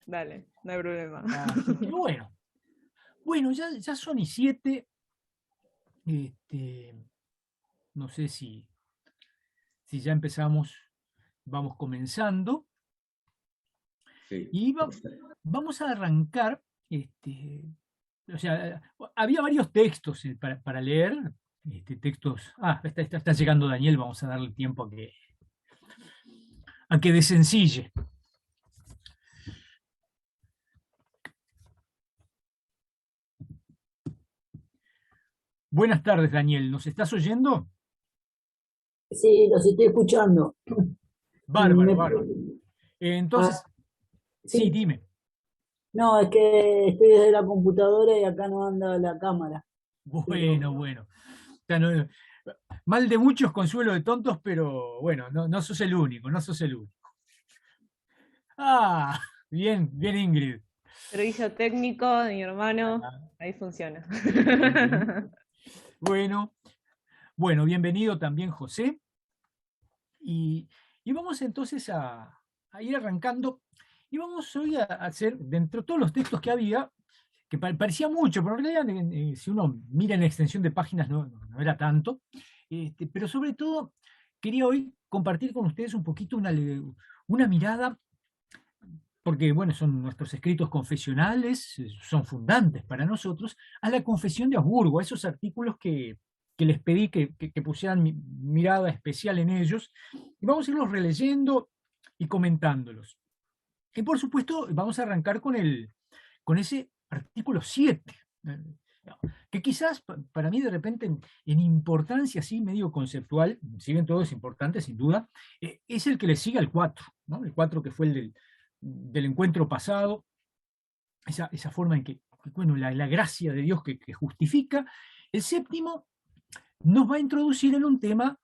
Dale, no hay problema. Así que bueno. Bueno, ya son y 7. Este, no sé si ya empezamos, vamos comenzando. Sí, Y vamos a arrancar. O sea, había varios textos para leer. Textos. Está llegando Daniel, vamos a darle tiempo a que desencille. Buenas tardes, Daniel. ¿Nos estás oyendo? Sí, los estoy escuchando. Bárbaro, Me- bárbaro. ah, Entonces, sí, sí, dime. no, es que estoy desde la computadora y acá no anda la cámara. Pero Bueno, bueno. O sea, mal de muchos, consuelo de tontos, pero bueno, no sos el único, no sos el único. Ah, bien, bien, Ingrid. Servicio técnico de mi hermano, Ah, ahí funciona. bien. Bueno, bueno, bienvenido también, José. Y vamos entonces a ir arrancando. Y vamos hoy a hacer, dentro de todos los textos que había, que parecía mucho, pero en realidad, si uno mira en extensión de páginas, no era tanto. Pero sobre todo, quería hoy compartir con ustedes un poquito una mirada, porque bueno, son nuestros escritos confesionales, son fundantes para nosotros, a la Confesión de Augsburgo, a esos artículos que les pedí que pusieran mirada especial en ellos, y vamos a irlos releyendo y comentándolos. Y por supuesto, vamos a arrancar con ese artículo 7, que quizás para mí de repente en importancia así medio conceptual, si bien todo es importante sin duda, es el que le sigue al 4, ¿no? El 4 que fue el del encuentro pasado, esa forma en que, bueno, la gracia de Dios que justifica. El séptimo nos va a introducir en un tema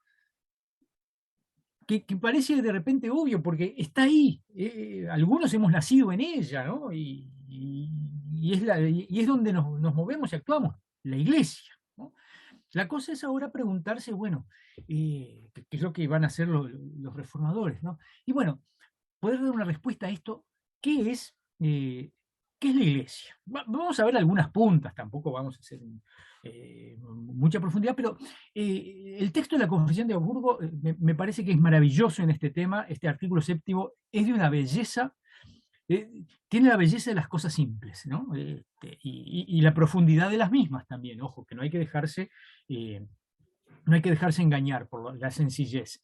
que parece de repente obvio, porque está ahí. Algunos hemos nacido en ella, ¿no? Y es donde nos movemos y actuamos, la iglesia, ¿no? La cosa es ahora preguntarse, bueno, ¿qué es lo que van a hacer los reformadores, ¿no? Y bueno, poder dar una respuesta a esto, ¿qué es, eh, qué es la iglesia? Vamos a ver algunas puntas, tampoco vamos a hacer mucha profundidad, pero el texto de la Confesión de Augsburgo me parece que es maravilloso en este tema. Este artículo séptimo es de una belleza, tiene la belleza de las cosas simples, ¿no? Y la profundidad de las mismas también. Ojo, que eh, no hay que dejarse engañar por la sencillez.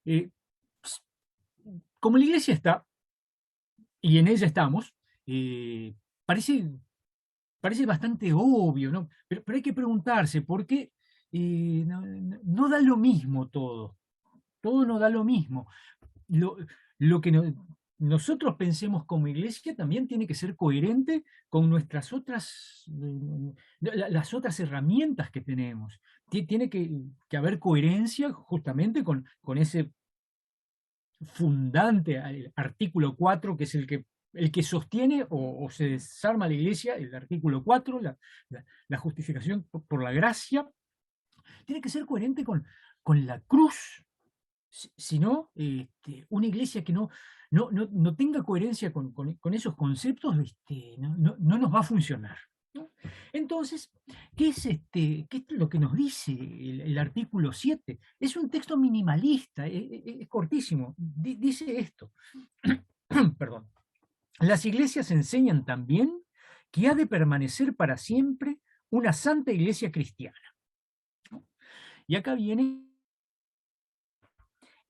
Eh, como la iglesia está, y en ella estamos, eh, parece, parece bastante obvio, ¿no? Pero hay que preguntarse por qué no da lo mismo todo no da lo mismo. Lo, lo que nosotros pensemos como iglesia también tiene que ser coherente con nuestras otras, las otras herramientas que tenemos. Tiene que haber coherencia justamente con ese fundante al artículo 4 que es el que sostiene o se desarma la iglesia, el artículo 4 la justificación por la gracia, tiene que ser coherente con la cruz. Si no, una iglesia que no tenga coherencia con esos conceptos, no nos va a funcionar, ¿no? Entonces, ¿qué es lo que nos dice el artículo 7? Es un texto minimalista, es cortísimo. Dice esto, perdón. Las iglesias enseñan también que ha de permanecer para siempre una santa iglesia cristiana, ¿no? Y acá viene,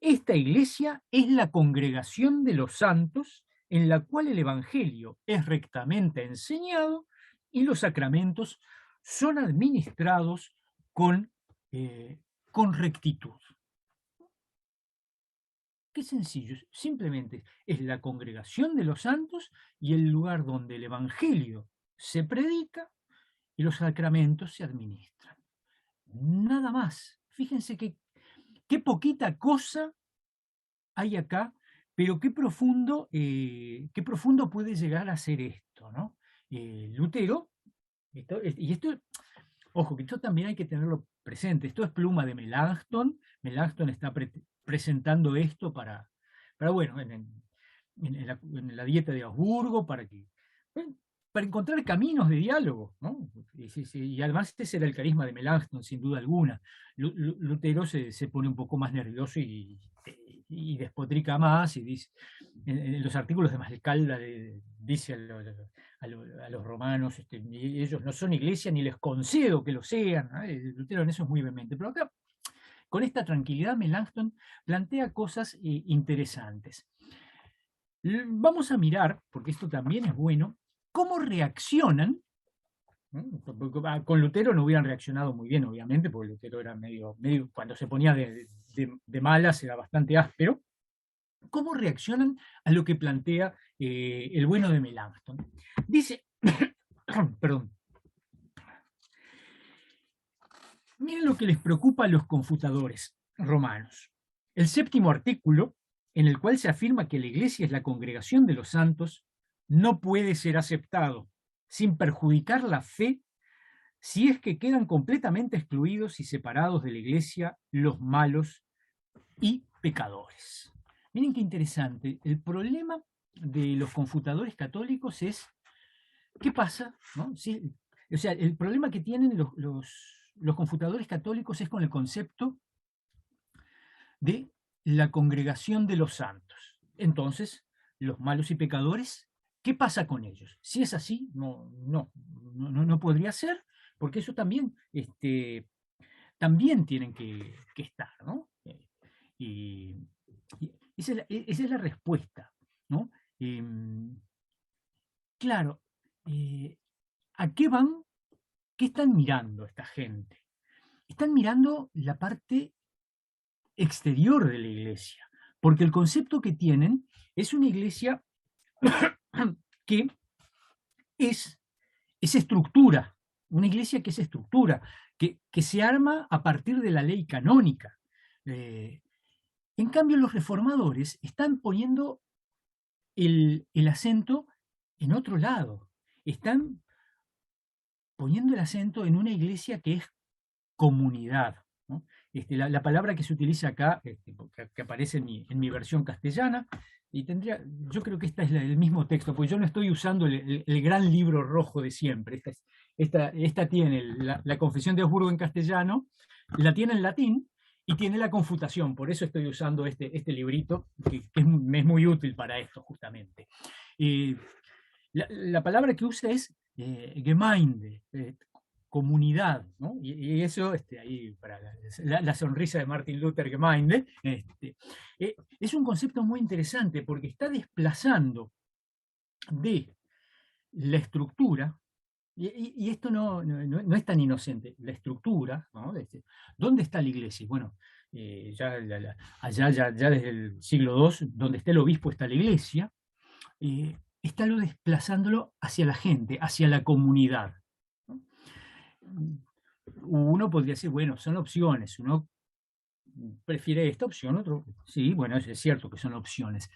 esta iglesia es la congregación de los santos en la cual el Evangelio es rectamente enseñado y los sacramentos son administrados con, con rectitud. Qué sencillo, simplemente es la congregación de los santos y el lugar donde el Evangelio se predica y los sacramentos se administran. Nada más. Fíjense qué poquita cosa hay acá, pero qué profundo puede llegar a ser esto, ¿no? Lutero, y esto, ojo, que esto también hay que tenerlo presente, esto es pluma de Melanchthon. Melanchthon está presentando esto para bueno, en la dieta de Augsburgo para encontrar caminos de diálogo, ¿no? Y además ese era el carisma de Melanchthon, sin duda alguna. Lutero se pone un poco más nervioso y despotrica más, y dice, en los artículos de Mascalda dice a los romanos, ellos no son iglesia ni les concedo que lo sean, ¿no? Lutero en eso es muy vehemente, pero acá, con esta tranquilidad, Melanchthon plantea cosas interesantes. Vamos a mirar, porque esto también es bueno, cómo reaccionan. Con Lutero no hubieran reaccionado muy bien, obviamente, porque Lutero era medio cuando se ponía de malas era bastante áspero. ¿Cómo reaccionan a lo que plantea el bueno de Melanchthon? Dice, perdón, miren lo que les preocupa a los confutadores romanos. El 7º artículo, en el cual se afirma que la Iglesia es la congregación de los santos, no puede ser aceptado sin perjudicar la fe si es que quedan completamente excluidos y separados de la Iglesia los malos y pecadores. Miren qué interesante. El problema de los confutadores católicos es, ¿qué pasa? ¿No? Sí, o sea, el problema que tienen los confutadores católicos es con el concepto de la congregación de los santos. Entonces, los malos y pecadores, ¿qué pasa con ellos? Si es así, no podría ser, porque eso también, también tienen que estar, ¿no? Y esa es la respuesta, ¿no? Claro, ¿a qué van? ¿Qué están mirando esta gente? Están mirando la parte exterior de la iglesia, porque el concepto que tienen es una iglesia que es estructura, una iglesia que es estructura, que se arma a partir de la ley canónica. En cambio, los reformadores están poniendo el acento en otro lado, están poniendo el acento en una iglesia que es comunidad, ¿no? La palabra que se utiliza acá, que aparece en mi versión castellana, y yo creo que este es el mismo texto, porque yo no estoy usando el gran libro rojo de siempre. Esta tiene la Confesión de Augsburgo en castellano, la tiene en latín y tiene la confutación, por eso estoy usando este librito, que es muy útil para esto justamente. La palabra que usa es Gemeinde, comunidad, ¿no? Y eso, ahí para la sonrisa de Martin Luther, Gemeinde, es un concepto muy interesante porque está desplazando de la estructura, y esto no es tan inocente, la estructura, ¿no? ¿Dónde está la iglesia? Bueno, allá ya desde el siglo II, donde está el obispo está la iglesia, está lo desplazándolo hacia la gente, hacia la comunidad. Uno podría decir, bueno, son opciones, uno prefiere esta opción, otro, sí, bueno, es cierto que son opciones,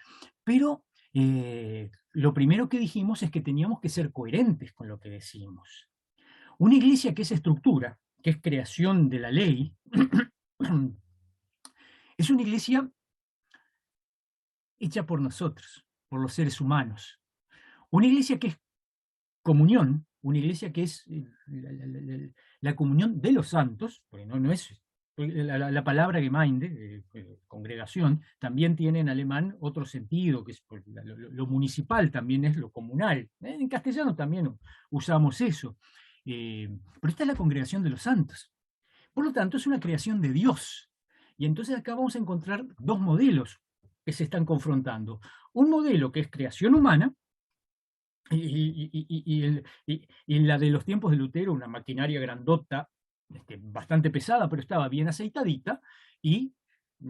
pero lo primero que dijimos es que teníamos que ser coherentes con lo que decimos. Una iglesia que es estructura, que es creación de la ley, es una iglesia hecha por nosotros, por los seres humanos. Una iglesia que es comunión, una iglesia que es la comunión de los santos, porque no es la palabra Gemeinde, congregación, también tiene en alemán otro sentido, que es lo municipal, también es lo comunal. En castellano también usamos eso. Pero esta es la congregación de los santos. Por lo tanto, es una creación de Dios. Y entonces acá vamos a encontrar dos modelos que se están confrontando. Un modelo que es creación humana, y en la de los tiempos de Lutero, una maquinaria grandota, bastante pesada, pero estaba bien aceitadita,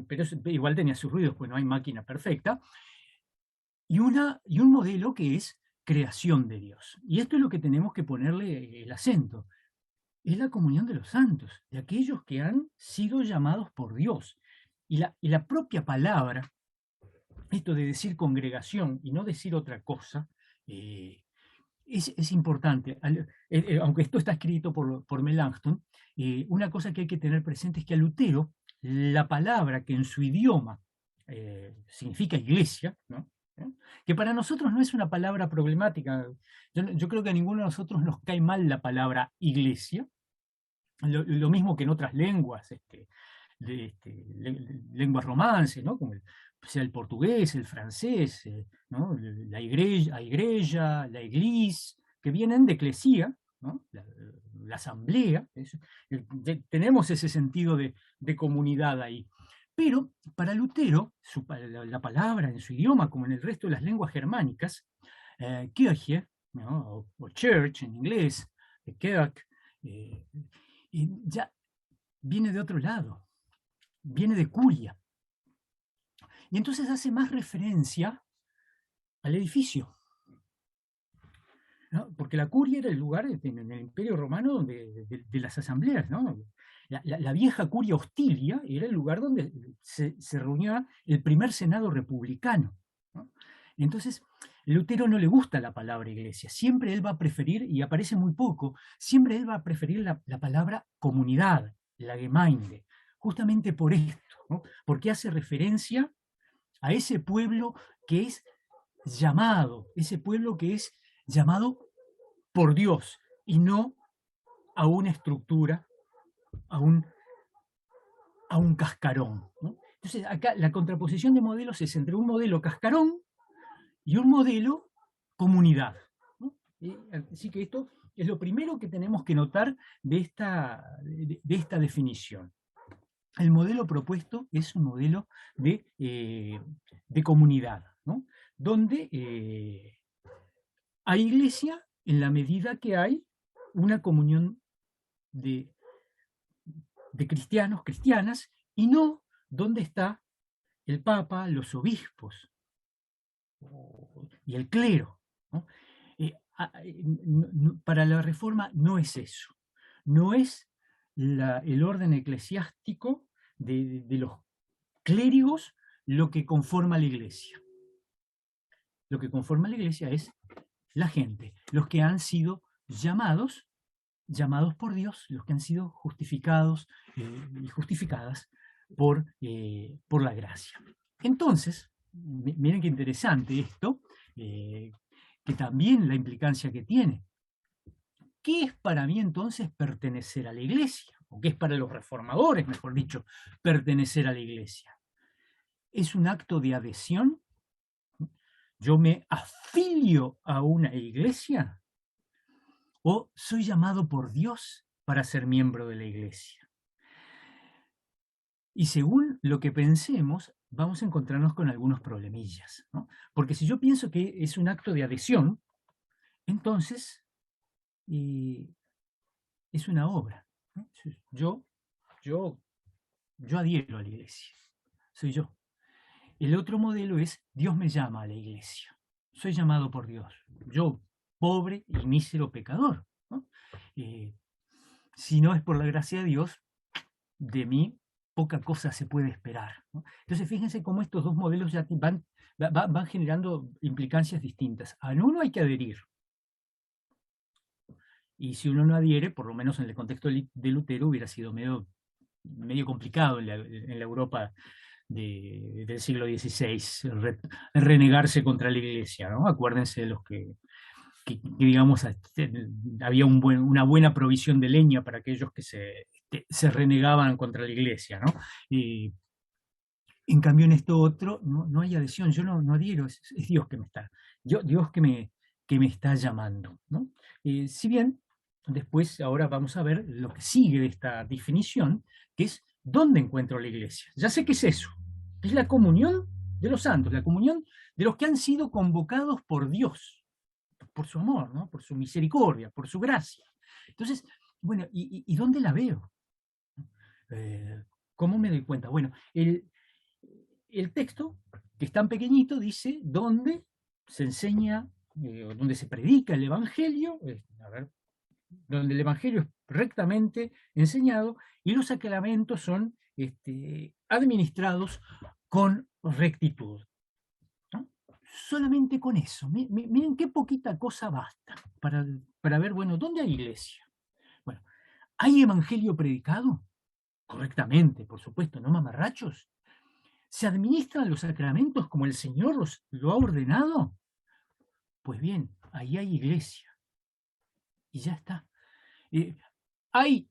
pero igual tenía sus ruidos, pues no hay máquina perfecta, y un modelo que es creación de Dios. Y esto es lo que tenemos que ponerle el acento. Es la comunión de los santos, de aquellos que han sido llamados por Dios. Y la propia palabra, esto de decir congregación y no decir otra cosa, es importante. Aunque esto está escrito por Melanchthon, una cosa que hay que tener presente es que a Lutero, la palabra que en su idioma significa iglesia, ¿no? Que para nosotros no es una palabra problemática. Yo creo que a ninguno de nosotros nos cae mal la palabra iglesia, lo mismo que en otras lenguas, lenguas romances, ¿no? Como sea el portugués, el francés, ¿no? La igreja, la iglesia, que vienen de eclesía, ¿no? La asamblea, tenemos ese sentido de comunidad ahí. Pero para Lutero, la palabra en su idioma, como en el resto de las lenguas germánicas, Kirche, ¿no? o church en inglés, Kirk, ya viene de otro lado, viene de curia. Y entonces hace más referencia al edificio, ¿no? Porque la curia era el lugar en el Imperio Romano de las asambleas, ¿no? La vieja curia hostilia era el lugar donde se reunía el primer senado republicano, ¿no? Entonces, Lutero no le gusta la palabra iglesia, siempre él va a preferir, y aparece muy poco, siempre él va a preferir la palabra comunidad, la Gemeinde, justamente por esto, ¿no? Porque hace referencia a ese pueblo que es llamado, ese pueblo que es llamado por Dios y no a una estructura, a un cascarón, ¿no? Entonces acá la contraposición de modelos es entre un modelo cascarón y un modelo comunidad, ¿no? Así que esto es lo primero que tenemos que notar de esta definición. El modelo propuesto es un modelo de comunidad, ¿no? Donde hay iglesia en la medida que hay una comunión de cristianos, cristianas, y no donde está el Papa, los obispos y el clero, ¿no? Para la Reforma no es eso, no es el orden eclesiástico de los clérigos lo que conforma la iglesia. Lo que conforma la iglesia es la gente, los que han sido llamados por Dios, los que han sido justificados y justificadas por la gracia. Entonces, miren qué interesante esto, que también la implicancia que tiene. ¿Qué es para mí entonces pertenecer a la iglesia? ¿O qué es para los reformadores, mejor dicho, pertenecer a la iglesia? ¿Es un acto de adhesión? ¿Yo me afilio a una iglesia? ¿O soy llamado por Dios para ser miembro de la iglesia? Y según lo que pensemos, vamos a encontrarnos con algunos problemillas, ¿no? Porque si yo pienso que es un acto de adhesión, entonces es una obra, ¿no? Yo adhiero a la iglesia, soy yo. El otro modelo es Dios me llama a la iglesia, soy llamado por Dios, yo, pobre y mísero pecador, ¿no? Si no es por la gracia de Dios, de mí poca cosa se puede esperar, ¿no? Entonces fíjense cómo estos dos modelos ya van generando implicancias distintas. Al uno hay que adherir, y si uno no adhiere, por lo menos en el contexto de Lutero, hubiera sido medio complicado en la Europa del siglo XVI, renegarse contra la iglesia, ¿no? Acuérdense de los que digamos, había una buena provisión de leña para aquellos que se renegaban contra la iglesia, ¿no? Y en cambio en esto otro no hay adhesión, yo no adhiero, es Dios que me está, Dios que me está llamando, ¿no? Si bien después ahora vamos a ver lo que sigue de esta definición, que es ¿dónde encuentro la iglesia? Ya sé qué es eso, es la comunión de los santos, la comunión de los que han sido convocados por Dios, por su amor, ¿no? Por su misericordia, por su gracia. Entonces, bueno, ¿y dónde la veo? ¿Cómo me doy cuenta? Bueno, el texto, que es tan pequeñito, dice dónde se enseña, donde se predica el Evangelio, donde el Evangelio es rectamente enseñado y los sacramentos son administrados con rectitud. Solamente con eso. Miren qué poquita cosa basta para ver, bueno, ¿dónde hay iglesia? Bueno, ¿hay evangelio predicado? Correctamente, por supuesto, no mamarrachos. ¿Se administran los sacramentos como el Señor lo ha ordenado? Pues bien, ahí hay iglesia. Y ya está. Hay,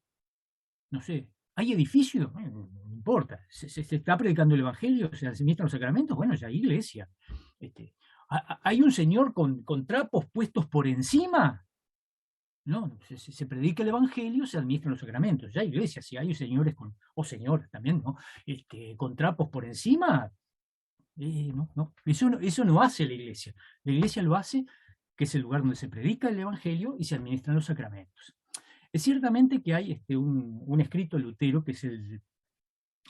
no sé, ¿hay edificio? Bueno, no importa. ¿Se está predicando el Evangelio? ¿Se administran los sacramentos? Bueno, ya hay iglesia. ¿Hay un Señor con trapos puestos por encima? No, se predica el Evangelio, se administran los sacramentos. Ya hay iglesias, si hay señores o señoras también, ¿no? Con trapos por encima, no, eso no hace la iglesia. La iglesia lo hace, que es el lugar donde se predica el Evangelio y se administran los sacramentos. Es ciertamente que hay un escrito de Lutero, que es el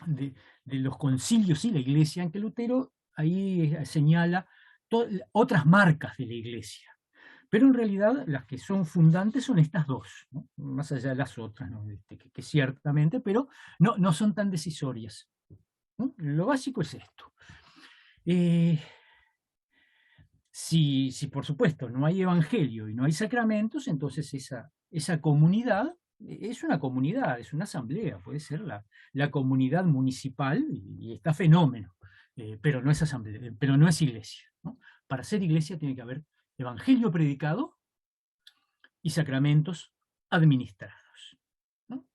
de los concilios y la iglesia, en que Lutero ahí señala otras marcas de la iglesia. Pero en realidad las que son fundantes son estas dos, ¿no? Más allá de las otras, ¿no? Que ciertamente, pero no son tan decisorias, ¿no? Lo básico es esto. Si por supuesto no hay evangelio y no hay sacramentos, entonces esa comunidad es una comunidad, es una asamblea, puede ser la comunidad municipal y está fenómeno, pero no es asamblea, pero no es iglesia, ¿no? Para ser iglesia tiene que haber evangelio predicado y sacramentos administrados, ¿no?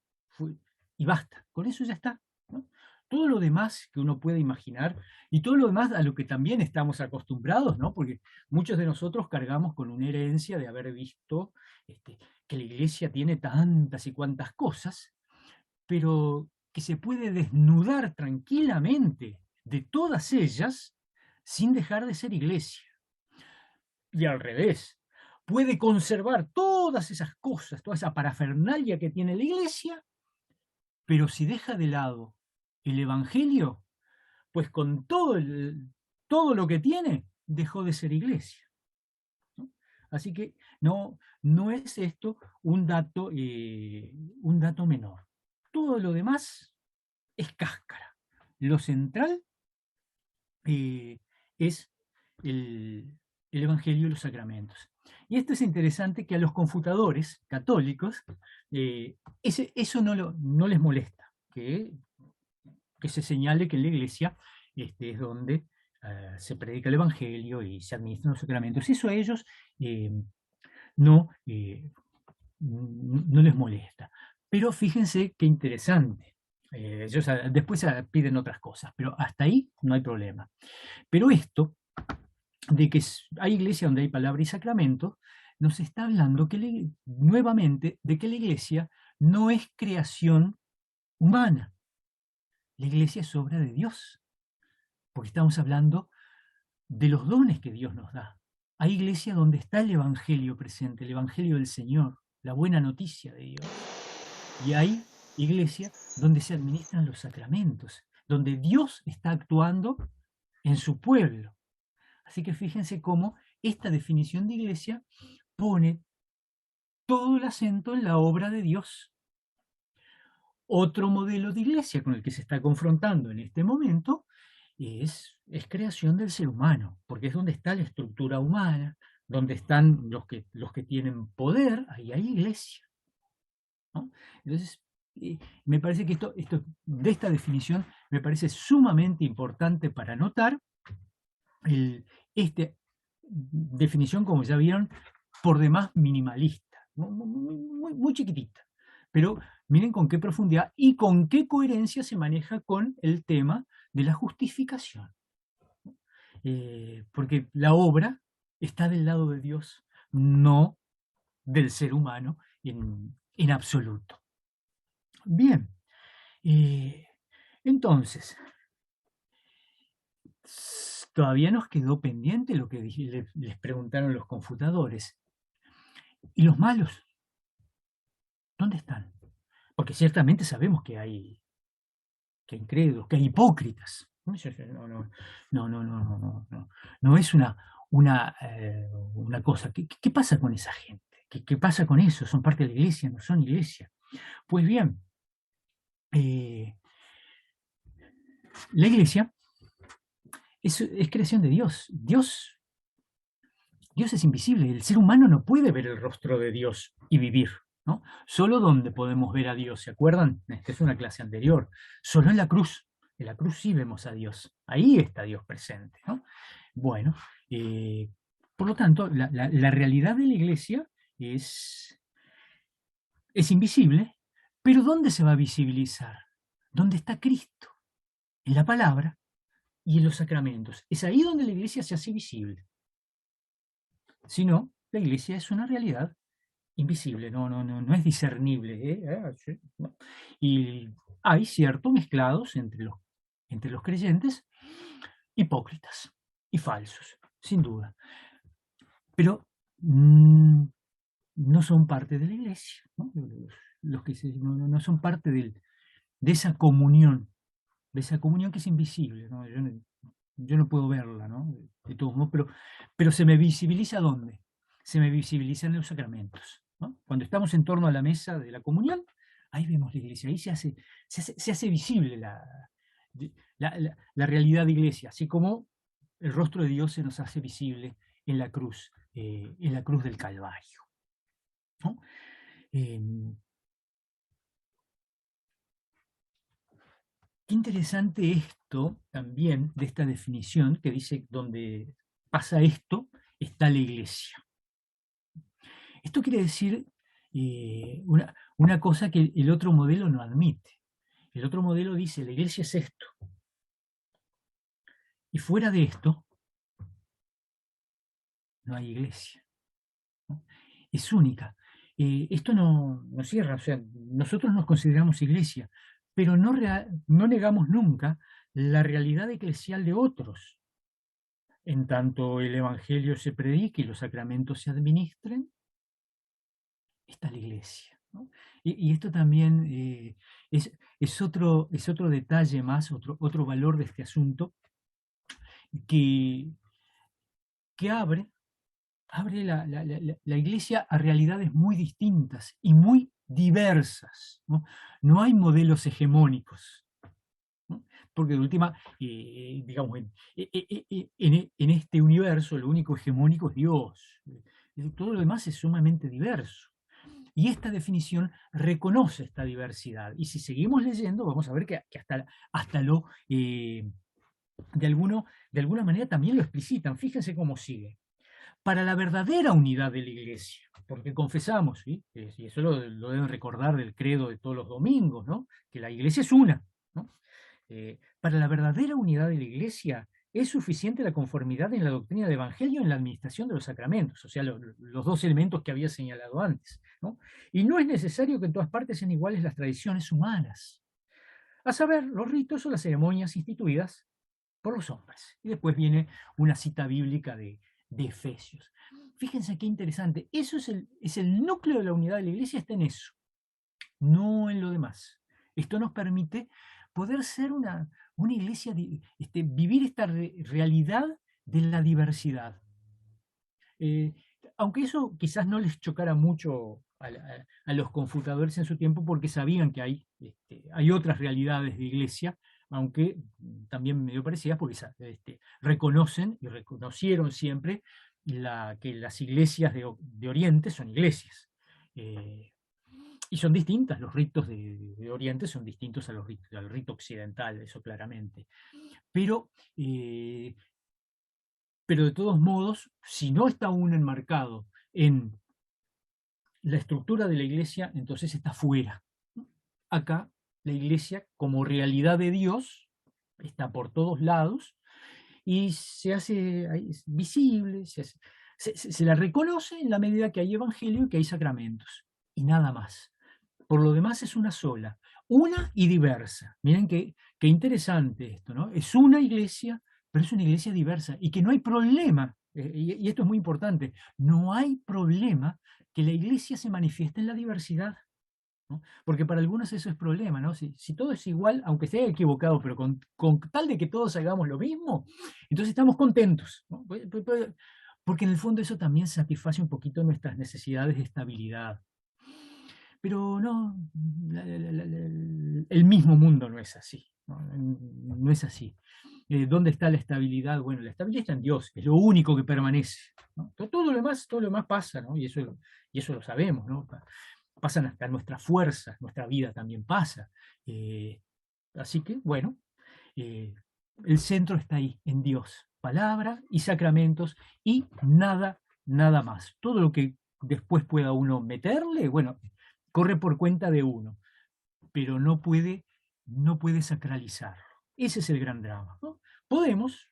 Y basta, con eso ya está, ¿no? Todo lo demás que uno puede imaginar y todo lo demás a lo que también estamos acostumbrados, ¿no? Porque muchos de nosotros cargamos con una herencia de haber visto que la iglesia tiene tantas y cuantas cosas, pero que se puede desnudar tranquilamente de todas ellas sin dejar de ser iglesia. Y al revés, puede conservar todas esas cosas, toda esa parafernalia que tiene la iglesia, pero si deja de lado el Evangelio, pues con todo lo que tiene, dejó de ser iglesia, ¿no? Así que no es esto un dato menor. Todo lo demás es cáscara. Lo central es el Evangelio y los sacramentos. Y esto es interesante, que a los confutadores católicos eso no les molesta, que se señale que en la iglesia es donde se predica el Evangelio y se administran los sacramentos. Eso a ellos no les molesta. Pero fíjense qué interesante. Ellos después piden otras cosas, pero hasta ahí no hay problema. Pero esto de que hay iglesia donde hay palabra y sacramento, nos está hablando nuevamente de que la iglesia no es creación humana. La iglesia es obra de Dios, porque estamos hablando de los dones que Dios nos da. Hay iglesia donde está el Evangelio presente, el Evangelio del Señor, la buena noticia de Dios. Y hay iglesia donde se administran los sacramentos, donde Dios está actuando en su pueblo. Así que fíjense cómo esta definición de iglesia pone todo el acento en la obra de Dios. Otro modelo de iglesia con el que se está confrontando en este momento es creación del ser humano, porque es donde está la estructura humana, donde están los que tienen poder, ahí hay iglesia, ¿no? Entonces, me parece que esto de esta definición me parece sumamente importante para notar definición, como ya vieron, por demás minimalista, muy chiquitita. Pero miren con qué profundidad y con qué coherencia se maneja con el tema de la justificación. Porque la obra está del lado de Dios, no del ser humano en absoluto. Bien, entonces, todavía nos quedó pendiente lo que les preguntaron los confutadores. ¿Y los malos? ¿Dónde están? Porque ciertamente sabemos que hay incrédulos, que hay hipócritas. No es una cosa. ¿Qué pasa con esa gente? ¿Qué pasa con eso? ¿Son parte de la iglesia? ¿No son iglesia? Pues bien, la iglesia es creación de Dios. Dios es invisible. El ser humano no puede ver el rostro de Dios y vivir, ¿no? Solo donde podemos ver a Dios, ¿se acuerdan? Esta es una clase anterior. Solo en la cruz. En la cruz sí vemos a Dios. Ahí está Dios presente, ¿no? Bueno, por lo tanto, la realidad de la iglesia es invisible, pero ¿dónde se va a visibilizar? ¿Dónde está Cristo? En la palabra y en los sacramentos. Es ahí donde la iglesia se hace visible. Si no, la iglesia es una realidad invisible, no es discernible. Sí, no. Y hay cierto mezclados entre los creyentes, hipócritas y falsos, sin duda. Pero no son parte de la iglesia, ¿no? Los que no son parte de esa comunión que es invisible, ¿no? Yo no puedo verla, ¿no? De todos modos, pero se me visibiliza ¿dónde? Se me visibiliza en los sacramentos, ¿no? Cuando estamos en torno a la mesa de la comunión, ahí vemos la iglesia, ahí se hace visible la realidad de iglesia, así como el rostro de Dios se nos hace visible en la cruz del Calvario, ¿no? Qué interesante esto también de esta definición que dice donde pasa esto, está la iglesia. Esto quiere decir una cosa que el otro modelo no admite. El otro modelo dice, la iglesia es esto. Y fuera de esto, no hay iglesia, ¿no? Es única. Esto no cierra, o sea, nosotros nos consideramos iglesia, pero no negamos nunca la realidad eclesial de otros. En tanto el Evangelio se predique y los sacramentos se administren, está la iglesia, ¿no? Y esto también es otro detalle más, otro valor de este asunto, que abre la iglesia a realidades muy distintas y muy diversas, ¿no? No hay modelos hegemónicos, ¿no? Porque de última, digamos, en este universo lo único hegemónico es Dios. Todo lo demás es sumamente diverso. Y esta definición reconoce esta diversidad. Y si seguimos leyendo, vamos a ver que hasta lo, de alguna manera también lo explicitan. Fíjense cómo sigue. Para la verdadera unidad de la iglesia, porque confesamos, ¿sí? Y eso lo deben recordar del credo de todos los domingos, ¿no? Que la iglesia es una, ¿no? Para la verdadera unidad de la iglesia es suficiente la conformidad en la doctrina del Evangelio y en la administración de los sacramentos, o sea, los dos elementos que había señalado antes, ¿no? Y no es necesario que en todas partes sean iguales las tradiciones humanas, a saber, los ritos o las ceremonias instituidas por los hombres. Y después viene una cita bíblica de Efesios. Fíjense qué interesante, eso es el núcleo de la unidad de la iglesia, está en eso, no en lo demás. Esto nos permite poder ser una iglesia, vivir esta realidad de la diversidad. Aunque eso quizás no les chocara mucho a los confutadores en su tiempo, porque sabían que hay otras realidades de iglesia, aunque también medio parecidas, porque reconocen y reconocieron siempre que las iglesias de Oriente son iglesias. Y son distintas, los ritos de Oriente son distintos al rito occidental, eso claramente. Pero de todos modos, si no está uno enmarcado en la estructura de la iglesia, entonces está fuera. Acá la iglesia, como realidad de Dios, está por todos lados y se hace visible, se la reconoce en la medida que hay evangelio y que hay sacramentos, y nada más. Por lo demás es una sola, una y diversa. Miren qué interesante esto, ¿no? Es una iglesia, pero es una iglesia diversa, y que no hay problema, y esto es muy importante, no hay problema que la iglesia se manifieste en la diversidad, ¿no? Porque para algunos eso es problema, ¿no? Si todo es igual, aunque esté equivocado, pero con tal de que todos hagamos lo mismo, entonces estamos contentos, ¿no? Porque en el fondo eso también satisface un poquito nuestras necesidades de estabilidad. Pero no, el mismo mundo no es así, no es así. ¿Dónde está la estabilidad? Bueno, la estabilidad está en Dios, es lo único que permanece, ¿no? Todo lo demás pasa, ¿no? Y eso lo sabemos, ¿no? Pasan hasta nuestras fuerzas, nuestra vida también pasa. Así que, bueno, El centro está ahí, en Dios, palabra y sacramentos y nada más. Todo lo que después pueda uno meterle, bueno, corre por cuenta de uno, pero no puede sacralizarlo. Ese es el gran drama, ¿no? Podemos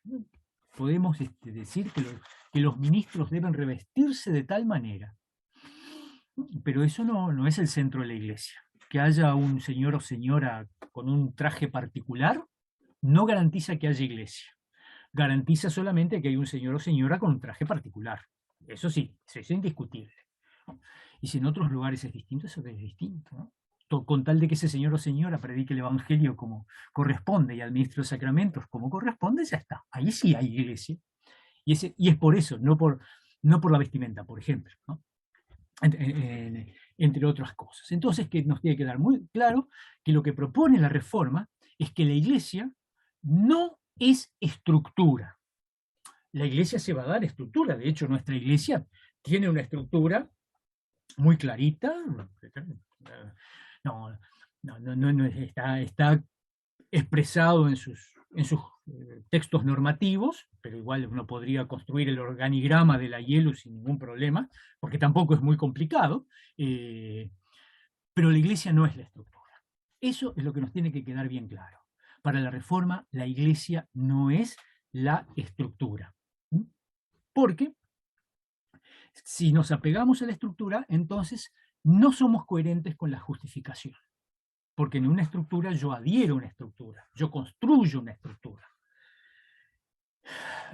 decir que los ministros deben revestirse de tal manera, pero eso no es el centro de la iglesia. Que haya un señor o señora con un traje particular no garantiza que haya iglesia. Garantiza solamente que hay un señor o señora con un traje particular. Eso sí, eso es indiscutible, ¿no? Y si en otros lugares es distinto, eso es distinto, ¿no? Con tal de que ese señor o señora predique el evangelio como corresponde y administre los sacramentos como corresponde, ya está. Ahí sí hay iglesia. Y es por eso, no por la vestimenta, por ejemplo, ¿no? Entre otras cosas. Entonces, que nos tiene que quedar muy claro que lo que propone la Reforma es que la iglesia no es estructura. La iglesia se va a dar estructura. De hecho, nuestra iglesia tiene una estructura muy clarita. Está expresado en sus textos normativos, pero igual uno podría construir el organigrama de la IELU sin ningún problema, porque tampoco es muy complicado, pero la iglesia no es la estructura. Eso es lo que nos tiene que quedar bien claro. Para la Reforma, la iglesia no es la estructura. Porque si nos apegamos a la estructura, entonces no somos coherentes con la justificación. Porque en una estructura yo adhiero a una estructura, yo construyo una estructura.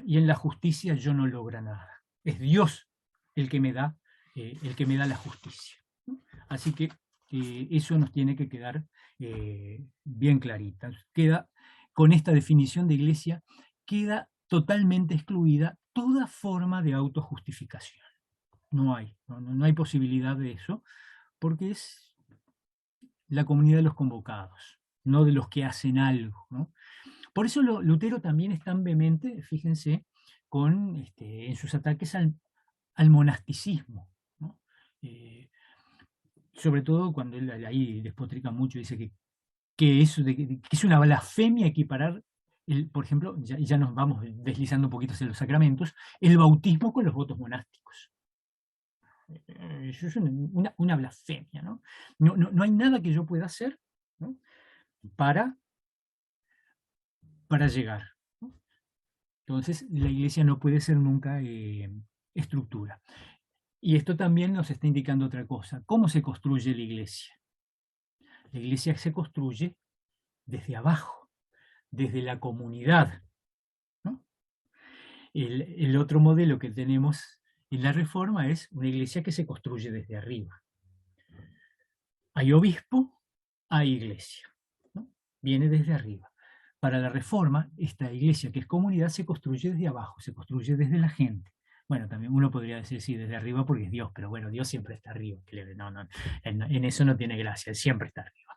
Y en la justicia yo no logro nada. Es Dios el que me da la justicia. Así que eso nos tiene que quedar bien clarita. Con esta definición de iglesia, queda totalmente excluida toda forma de autojustificación. No hay posibilidad de eso, porque es la comunidad de los convocados, no de los que hacen algo, ¿no? Por eso Lutero también es tan vehemente, fíjense, en sus ataques al monasticismo, ¿no? Sobre todo cuando él ahí despotrica mucho, dice que es una blasfemia equiparar, por ejemplo, ya nos vamos deslizando un poquito hacia los sacramentos, el bautismo con los votos monásticos. Eso es una blasfemia, ¿no? No hay nada que yo pueda hacer, ¿no?, para llegar, ¿no? Entonces, la iglesia no puede ser nunca estructura. Y esto también nos está indicando otra cosa. ¿Cómo se construye la iglesia? La iglesia se construye desde abajo, desde la comunidad, ¿no? El otro modelo que tenemos en la Reforma es una iglesia que se construye desde arriba. Hay obispo, hay iglesia, ¿no? Viene desde arriba. Para la Reforma, esta iglesia que es comunidad se construye desde abajo, se construye desde la gente. Bueno, también uno podría decir, sí, desde arriba porque es Dios, pero bueno, Dios siempre está arriba. No, en eso no tiene gracia, Él siempre está arriba.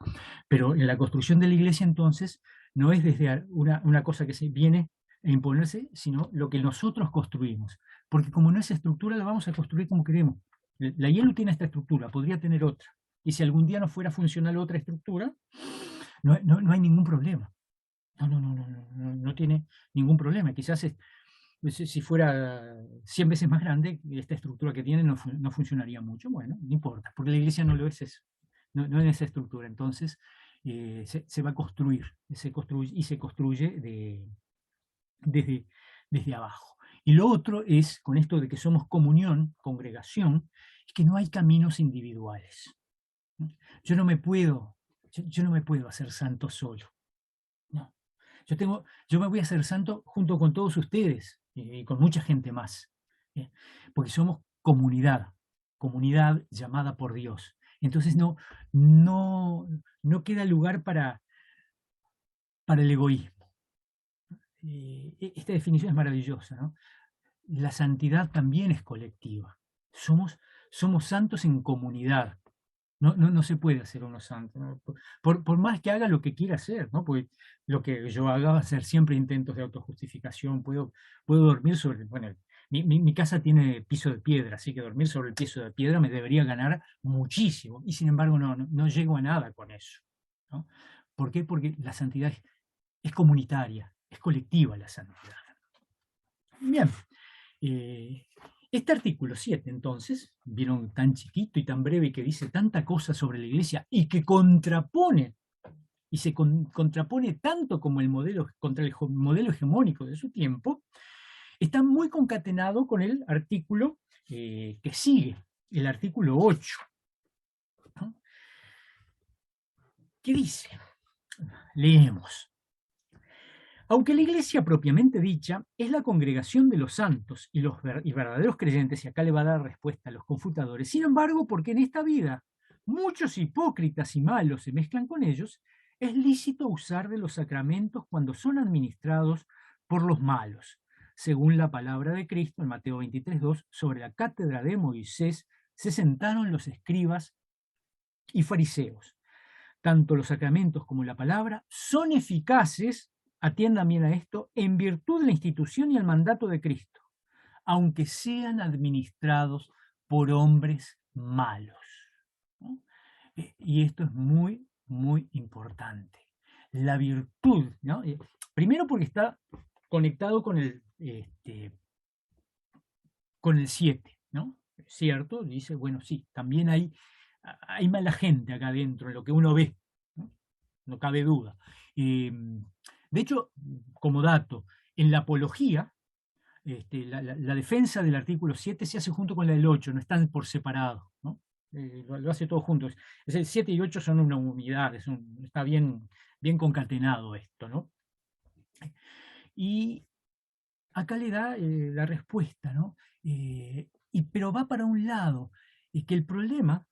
Pero en la construcción de la iglesia, entonces, no es desde una cosa que se viene a imponerse, sino lo que nosotros construimos. Porque como no es estructura, la vamos a construir como queremos. La IELU tiene esta estructura, podría tener otra. Y si algún día no fuera funcional otra estructura, no hay ningún problema. No tiene ningún problema. Quizás si fuera 100 veces más grande, esta estructura que tiene no funcionaría mucho. Bueno, no importa, porque la iglesia no lo es eso. No es esa estructura. Entonces, se va a construir, se construye desde abajo. Y lo otro es, con esto de que somos comunión, congregación, es que no hay caminos individuales. Yo no me puedo hacer santo solo. No. Yo me voy a hacer santo junto con todos ustedes y con mucha gente más. Porque somos comunidad llamada por Dios. Entonces no queda lugar para el egoísmo. Esta definición es maravillosa, ¿no? La santidad también es colectiva. Somos santos en comunidad. No se puede hacer uno santo, ¿no? Por más que haga lo que quiera hacer, ¿no? Porque lo que yo haga va a ser siempre intentos de autojustificación. Puedo dormir sobre... Bueno, mi casa tiene piso de piedra, así que dormir sobre el piso de piedra me debería ganar muchísimo. Y sin embargo no llego a nada con eso, ¿no? ¿Por qué? Porque la santidad es comunitaria, es colectiva la santidad. Bien, este artículo 7, entonces, vieron tan chiquito y tan breve que dice tanta cosa sobre la Iglesia y que contrapone, y se contrapone tanto como el modelo, contra el modelo hegemónico de su tiempo, está muy concatenado con el artículo que sigue, el artículo 8. ¿No? ¿Qué dice? Leemos. Aunque la Iglesia propiamente dicha es la congregación de los santos y verdaderos creyentes, y acá le va a dar respuesta a los confutadores, sin embargo, porque en esta vida muchos hipócritas y malos se mezclan con ellos, es lícito usar de los sacramentos cuando son administrados por los malos, según la palabra de Cristo en Mateo 23:2, sobre la cátedra de Moisés se sentaron los escribas y fariseos. Tanto los sacramentos como la palabra son eficaces, atiendan bien a esto, en virtud de la institución y el mandato de Cristo, aunque sean administrados por hombres malos. ¿No? Y esto es muy, muy importante. La virtud, ¿no? Primero porque está conectado con el 7, ¿no? ¿Cierto? Dice, bueno, sí, también hay mala gente acá adentro, en lo que uno ve, ¿no? No cabe duda. De hecho, como dato, en la apología, la defensa del artículo 7 se hace junto con la del 8, no están por separado, ¿no? Lo hace todo junto. Es el 7 y 8 son una unidad, está bien concatenado esto, ¿no? Y acá le da la respuesta, ¿no? Pero va para un lado, es que el problema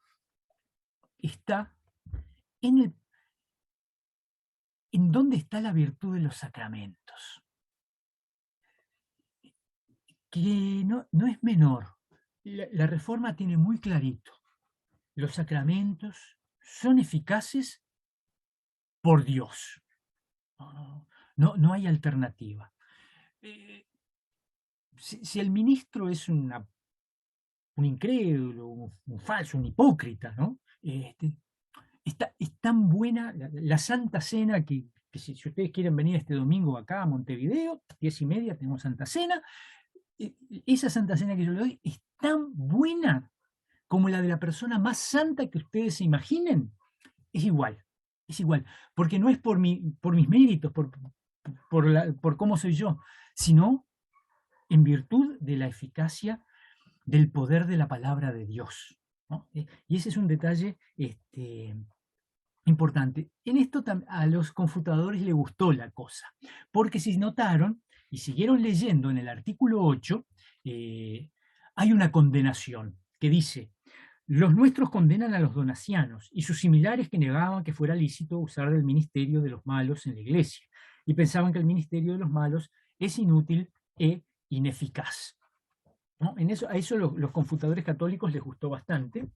está en dónde está la virtud de los sacramentos, que no es menor. La Reforma tiene muy clarito, los sacramentos son eficaces por Dios. No hay alternativa. Si el ministro es un incrédulo, un falso, un hipócrita, ¿no? Es tan buena la Santa Cena que si ustedes quieren venir este domingo acá a Montevideo, 10:30 tenemos Santa Cena. Esa Santa Cena que yo le doy es tan buena como la de la persona más santa que ustedes se imaginen. Es igual, porque no es por mis méritos, por cómo soy yo, sino en virtud de la eficacia del poder de la palabra de Dios, ¿no? Y ese es un detalle importante. En esto a los confutadores les gustó la cosa, porque si notaron y siguieron leyendo en el artículo 8, hay una condenación que dice: los nuestros condenan a los donacianos y sus similares que negaban que fuera lícito usar del ministerio de los malos en la iglesia, y pensaban que el ministerio de los malos es inútil e ineficaz. ¿No? A eso los confutadores católicos les gustó bastante.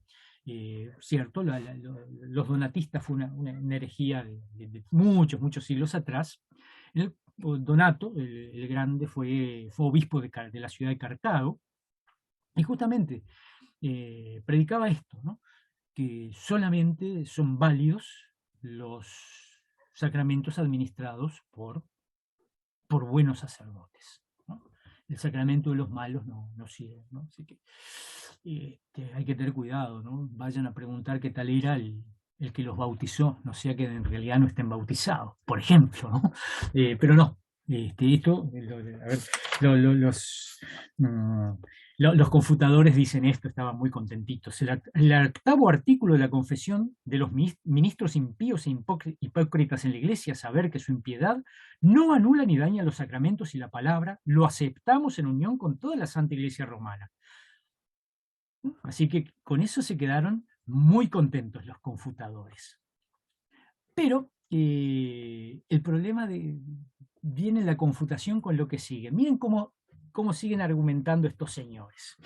Cierto, los donatistas fue una herejía de muchos siglos atrás. Donato, el grande, fue obispo de la ciudad de Cartago, y justamente predicaba esto, ¿no? Que solamente son válidos los sacramentos administrados por buenos sacerdotes, ¿no? El sacramento de los malos no sirve, ¿no? Así que hay que tener cuidado, ¿no? Vayan a preguntar qué tal era el que los bautizó, no sea que en realidad no estén bautizados, por ejemplo, ¿no? Pero no, los confutadores dicen esto, estaban muy contentitos. El 8º artículo de la confesión de los ministros impíos e hipócritas en la iglesia, saber que su impiedad no anula ni daña los sacramentos y la palabra, lo aceptamos en unión con toda la Santa Iglesia Romana. Así que con eso se quedaron muy contentos los confutadores. Pero el problema viene en la confutación con lo que sigue. Miren cómo siguen argumentando estos señores.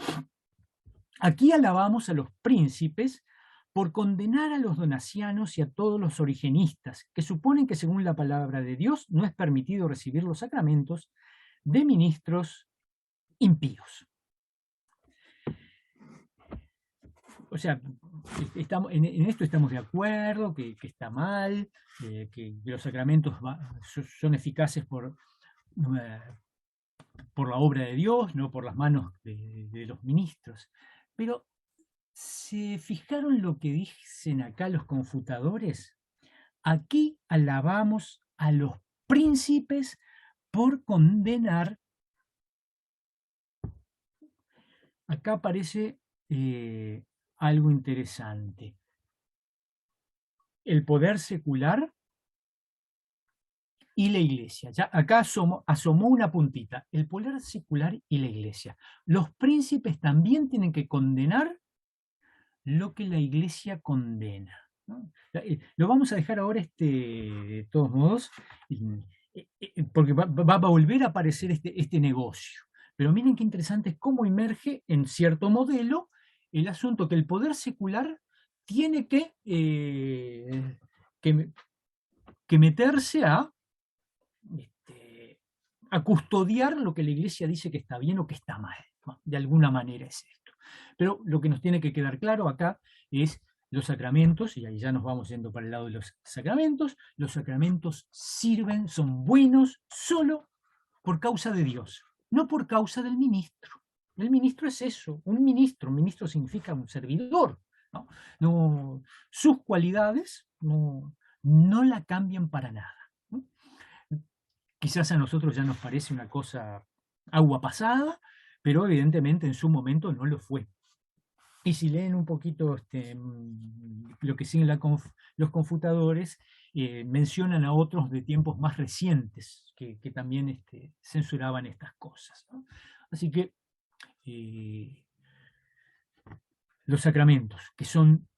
Aquí alabamos a los príncipes por condenar a los donacianos y a todos los origenistas, que suponen que según la palabra de Dios no es permitido recibir los sacramentos de ministros impíos. o sea, en esto estamos de acuerdo, que está mal, que los sacramentos son eficaces por la obra de Dios, no por las manos de los ministros. Pero, ¿se fijaron lo que dicen acá los confutadores? Aquí alabamos a los príncipes por condenar. Acá aparece algo interesante. El poder secular y la iglesia. Ya acá asomó una puntita. El poder secular y la iglesia. Los príncipes también tienen que condenar lo que la iglesia condena, ¿no? Lo vamos a dejar ahora, de todos modos, porque va a volver a aparecer este negocio. Pero miren qué interesante es cómo emerge en cierto modelo el asunto que el poder secular tiene que meterse a custodiar lo que la iglesia dice que está bien o que está mal, ¿no? De alguna manera es esto. Pero lo que nos tiene que quedar claro acá es los sacramentos, y ahí ya nos vamos yendo para el lado de los sacramentos sirven, son buenos solo por causa de Dios, no por causa del ministro. El ministro es eso, un ministro significa un servidor, ¿no? No, sus cualidades no la cambian para nada, ¿no? Quizás a nosotros ya nos parece una cosa agua pasada, pero evidentemente en su momento no lo fue. Y si leen un poquito lo que siguen los confutadores, mencionan a otros de tiempos más recientes que también censuraban estas cosas, ¿no? Así que los sacramentos, que son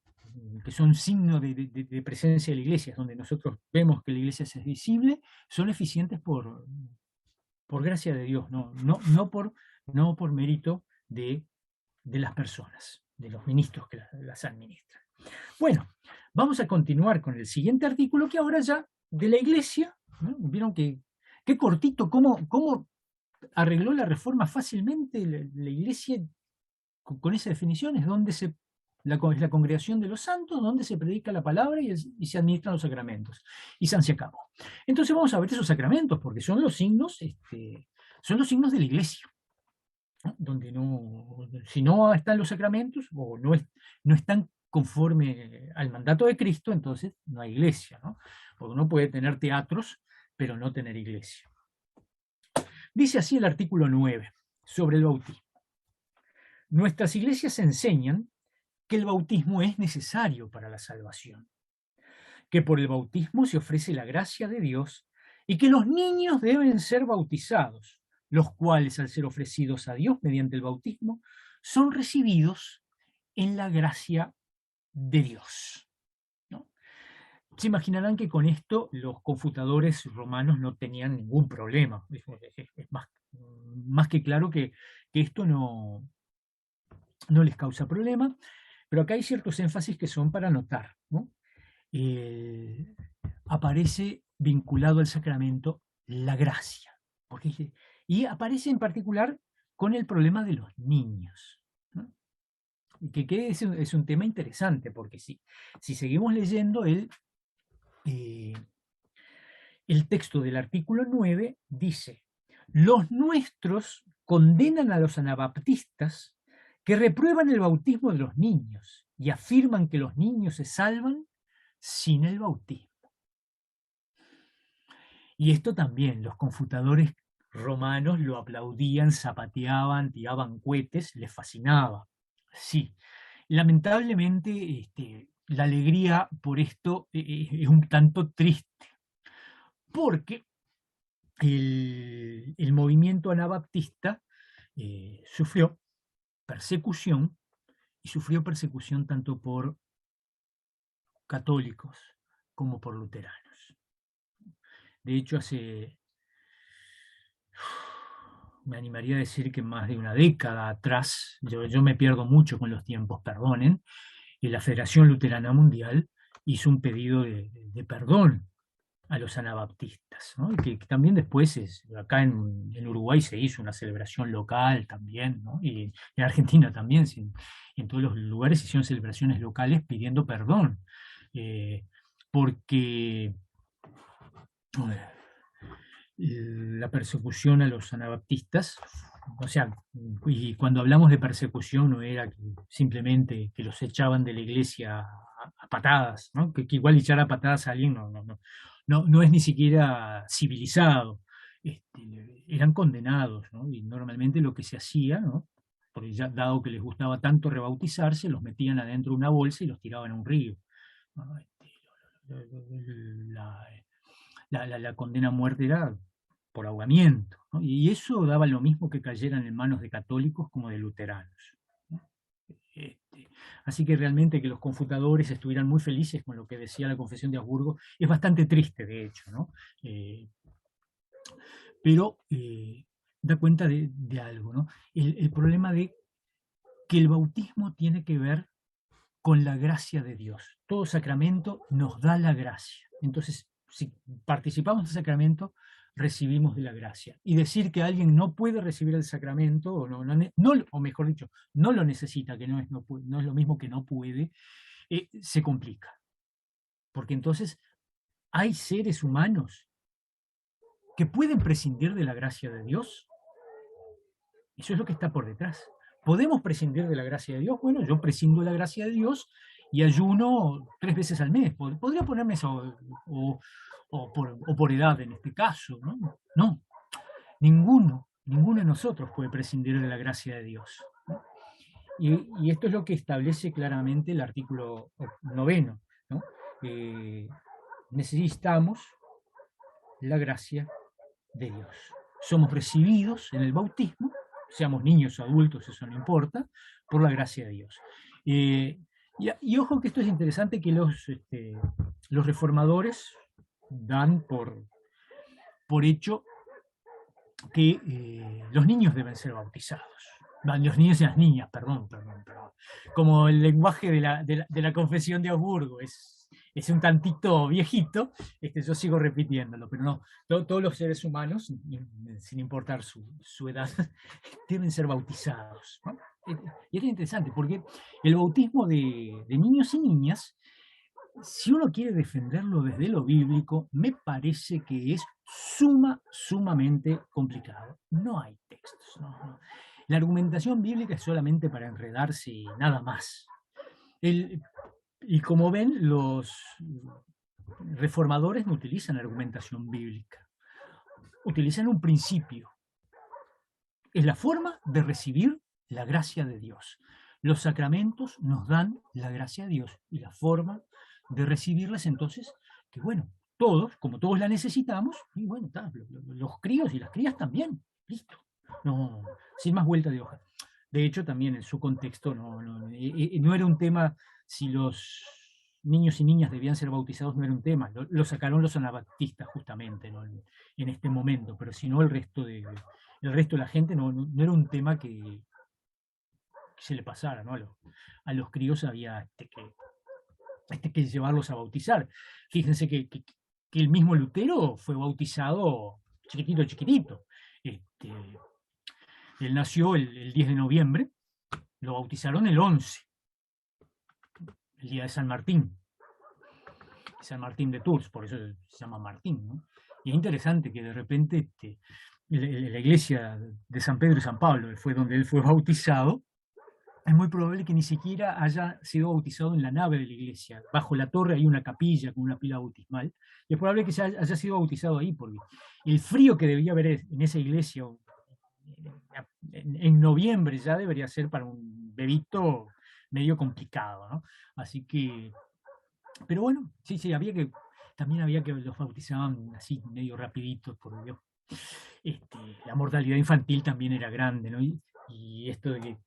signo de presencia de la iglesia, donde nosotros vemos que la iglesia es visible, son eficientes por gracia de Dios, no por mérito de las personas, de los ministros que las administran. Bueno, vamos a continuar con el siguiente artículo, que ahora ya de la iglesia, ¿no? Vieron qué cortito, cómo arregló la reforma fácilmente la iglesia con esas definiciones, donde es la congregación de los santos, donde se predica la palabra y se administran los sacramentos. Y se acabó. Entonces vamos a ver esos sacramentos, porque son los signos de la iglesia, ¿no? Donde si no están los sacramentos o no están conforme al mandato de Cristo, entonces no hay iglesia, ¿no? Porque uno puede tener teatros, pero no tener iglesia. Dice así el artículo 9 sobre el bautismo. Nuestras iglesias enseñan que el bautismo es necesario para la salvación, que por el bautismo se ofrece la gracia de Dios y que los niños deben ser bautizados, los cuales, al ser ofrecidos a Dios mediante el bautismo, son recibidos en la gracia de Dios, ¿no? Se imaginarán que con esto los confutadores romanos no tenían ningún problema. Es más que claro que esto no les causa problema, pero acá hay ciertos énfasis que son para notar, ¿no? Aparece vinculado al sacramento la gracia, y aparece en particular con el problema de los niños, ¿no? Y que es un tema interesante, porque si seguimos leyendo el texto del artículo 9, dice: los nuestros condenan a los anabaptistas que reprueban el bautismo de los niños y afirman que los niños se salvan sin el bautismo. Y esto también, los confutadores romanos lo aplaudían, zapateaban, tiraban cohetes, les fascinaba. Sí, lamentablemente la alegría por esto es un tanto triste, porque el movimiento anabaptista sufrió persecución, y sufrió persecución tanto por católicos como por luteranos. De hecho, me animaría a decir que más de una década atrás, yo me pierdo mucho con los tiempos, perdonen, y la Federación Luterana Mundial hizo un pedido de perdón a los anabaptistas, ¿no? Y que también después, acá en Uruguay se hizo una celebración local también, ¿no? Y en Argentina también, en todos los lugares se hicieron celebraciones locales pidiendo perdón, porque la persecución a los anabaptistas, o sea, y cuando hablamos de persecución no era simplemente que los echaban de la iglesia a patadas, ¿no? Que igual echar a patadas a alguien no es ni siquiera civilizado. Eran condenados, ¿no? Y normalmente lo que se hacía, ¿no? Porque ya dado que les gustaba tanto rebautizarse, los metían adentro de una bolsa y los tiraban a un río, ¿no? La condena a muerte era por ahogamiento, ¿no? Y eso daba lo mismo que cayeran en manos de católicos como de luteranos, ¿no? Así que realmente que los confutadores estuvieran muy felices con lo que decía la Confesión de Habsburgo es bastante triste, de hecho, ¿no? Pero da cuenta de algo, ¿no? El problema de que el bautismo tiene que ver con la gracia de Dios. Todo sacramento nos da la gracia. Entonces, si participamos del sacramento, recibimos de la gracia. Y decir que alguien no puede recibir el sacramento, o mejor dicho, no lo necesita, que no es lo mismo que no puede, se complica. Porque entonces hay seres humanos que pueden prescindir de la gracia de Dios. Eso es lo que está por detrás. ¿Podemos prescindir de la gracia de Dios? Bueno, yo prescindo de la gracia de Dios y ayuno 3 veces al mes. Podría ponerme eso, o por edad en este caso, ¿no? No, ninguno de nosotros puede prescindir de la gracia de Dios, ¿no? Y esto es lo que establece claramente el artículo 9, ¿no? Necesitamos la gracia de Dios. Somos recibidos en el bautismo, seamos niños o adultos, eso no importa, por la gracia de Dios. Y ojo que esto es interesante, que los reformadores dan por hecho que los niños deben ser bautizados. Los niños y las niñas, perdón. Como el lenguaje de la Confesión de Habsburgo es un tantito viejito, yo sigo repitiéndolo, pero no, todos los seres humanos, sin importar su edad, deben ser bautizados, ¿no? Y es interesante, porque el bautismo de niños y niñas, si uno quiere defenderlo desde lo bíblico, me parece que es sumamente complicado. No hay textos, no. La argumentación bíblica es solamente para enredarse y nada más. Y como ven, los reformadores no utilizan argumentación bíblica, utilizan un principio. Es la forma de recibir la gracia de Dios. Los sacramentos nos dan la gracia de Dios y la forma de recibirlas, entonces, que bueno, todos, como todos la necesitamos, y bueno, los críos y las crías también, listo. No, sin más vuelta de hoja. De hecho, también en su contexto no era un tema si los niños y niñas debían ser bautizados, no era un tema. Lo sacaron los anabaptistas justamente, ¿no? en este momento, pero si no el resto de la gente no era un tema que se le pasara, ¿no? A los críos había que llevarlos a bautizar. Fíjense que el mismo Lutero fue bautizado chiquitito. Él nació el 10 de noviembre, lo bautizaron el 11, el día de San Martín de Tours, por eso se llama Martín, ¿no? Y es interesante que de repente la iglesia de San Pedro y San Pablo fue donde él fue bautizado. Es muy probable que ni siquiera haya sido bautizado en la nave de la iglesia. Bajo la torre hay una capilla con una pila bautismal, y es probable que haya sido bautizado ahí, porque el frío que debía haber en esa iglesia en noviembre ya debería ser para un bebito medio complicado, ¿no? Así que, pero bueno, sí, también había que los bautizaban así medio rapidito, por Dios. La mortalidad infantil también era grande, ¿no? Y esto de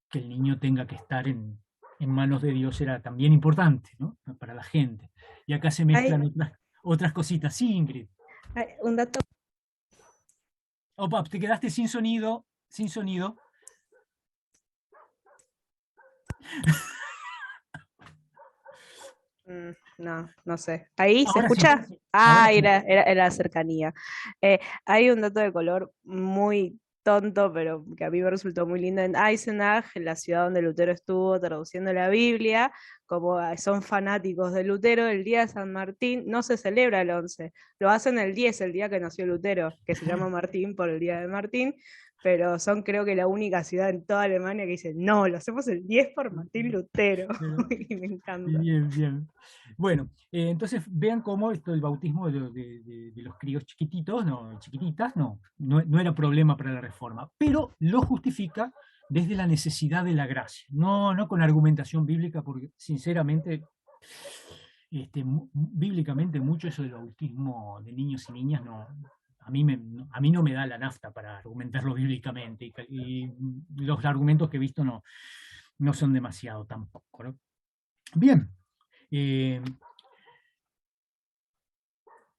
que el niño tenga que estar en manos de Dios era también importante, ¿no? Para la gente. Y acá se mezclan otras cositas. Sí, Ingrid. Un dato. Opa, te quedaste sin sonido. No sé. ¿Ahí se Ahora sí, escucha? ahora Ah, sí. era la cercanía. Hay un dato de color muy tonto, pero que a mí me resultó muy lindo. En Eisenach, en la ciudad donde Lutero estuvo traduciendo la Biblia, como son fanáticos de Lutero, el día de San Martín no se celebra el 11, lo hacen el 10, el día que nació Lutero, que se llama Martín por el día de Martín, pero son creo que la única ciudad en toda Alemania que dice, no, lo hacemos el 10 por Martín Lutero, Pero, y me encanta. bien, bien. Bueno, entonces vean cómo esto del bautismo de los críos chiquititos, no, chiquititas, no era problema para la reforma, pero lo justifica desde la necesidad de la gracia, no con argumentación bíblica, porque sinceramente, bíblicamente mucho eso del bautismo de niños y niñas a mí no me da la nafta para argumentarlo bíblicamente, y los argumentos que he visto no son demasiado tampoco, ¿no? Bien.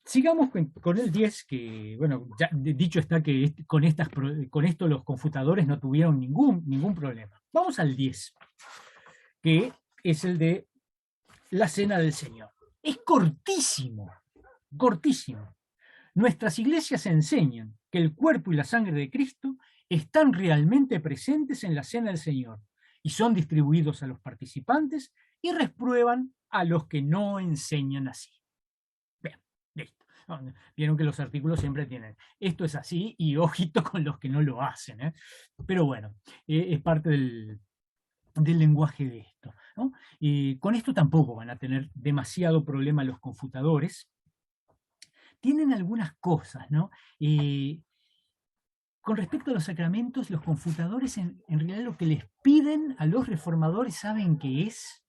Sigamos con el 10, que, bueno, ya dicho está que con esto los confutadores no tuvieron ningún problema. Vamos al 10, que es el de la Cena del Señor. Es cortísimo, cortísimo. Nuestras iglesias enseñan que el cuerpo y la sangre de Cristo están realmente presentes en la Cena del Señor y son distribuidos a los participantes y reprueban a los que no enseñan así. Bien, listo. Vieron que los artículos siempre tienen esto es así y ojito con los que no lo hacen, ¿eh? Pero bueno, es parte del lenguaje de esto, ¿no? Con esto tampoco van a tener demasiado problema los confutadores. Tienen algunas cosas, ¿no? Con respecto a los sacramentos, los confutadores en realidad lo que les piden a los reformadores, ¿saben qué es?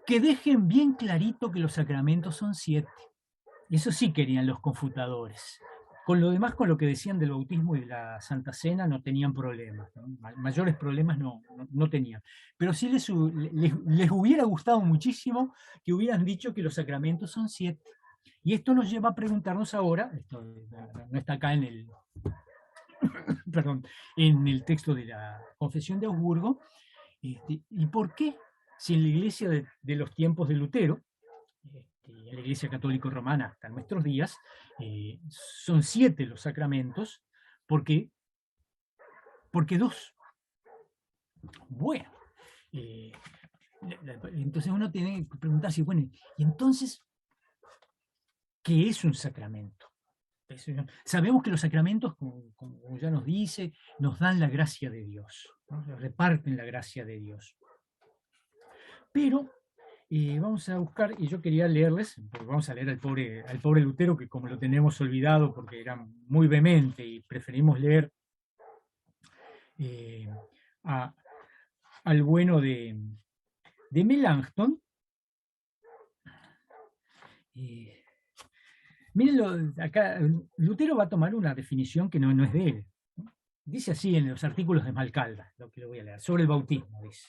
Que dejen bien clarito que los sacramentos son 7. Eso sí querían los confutadores. Con lo demás, con lo que decían del bautismo y de la Santa Cena, no tenían problemas, ¿no? Mayores problemas no tenían. Pero sí les hubiera gustado muchísimo que hubieran dicho que los sacramentos son 7. Y esto nos lleva a preguntarnos ahora, esto no está acá perdón, en el texto de la Confesión de Augsburgo, ¿y por qué, si en la iglesia de los tiempos de Lutero, en la Iglesia Católica Romana hasta nuestros días, son 7 los sacramentos, porque 2? Bueno, entonces uno tiene que preguntarse, bueno, ¿y entonces qué es un sacramento? Sabemos que los sacramentos, como ya nos dice, nos dan la gracia de Dios, ¿no? Reparten la gracia de Dios. Pero vamos a buscar, y yo quería leerles, porque vamos a leer al pobre Lutero, que como lo tenemos olvidado porque era muy vehemente y preferimos leer al bueno de Melanchthon. Miren, acá Lutero va a tomar una definición que no es de él. Dice así en los artículos de Malcalda, lo que lo voy a leer, sobre el bautismo, dice.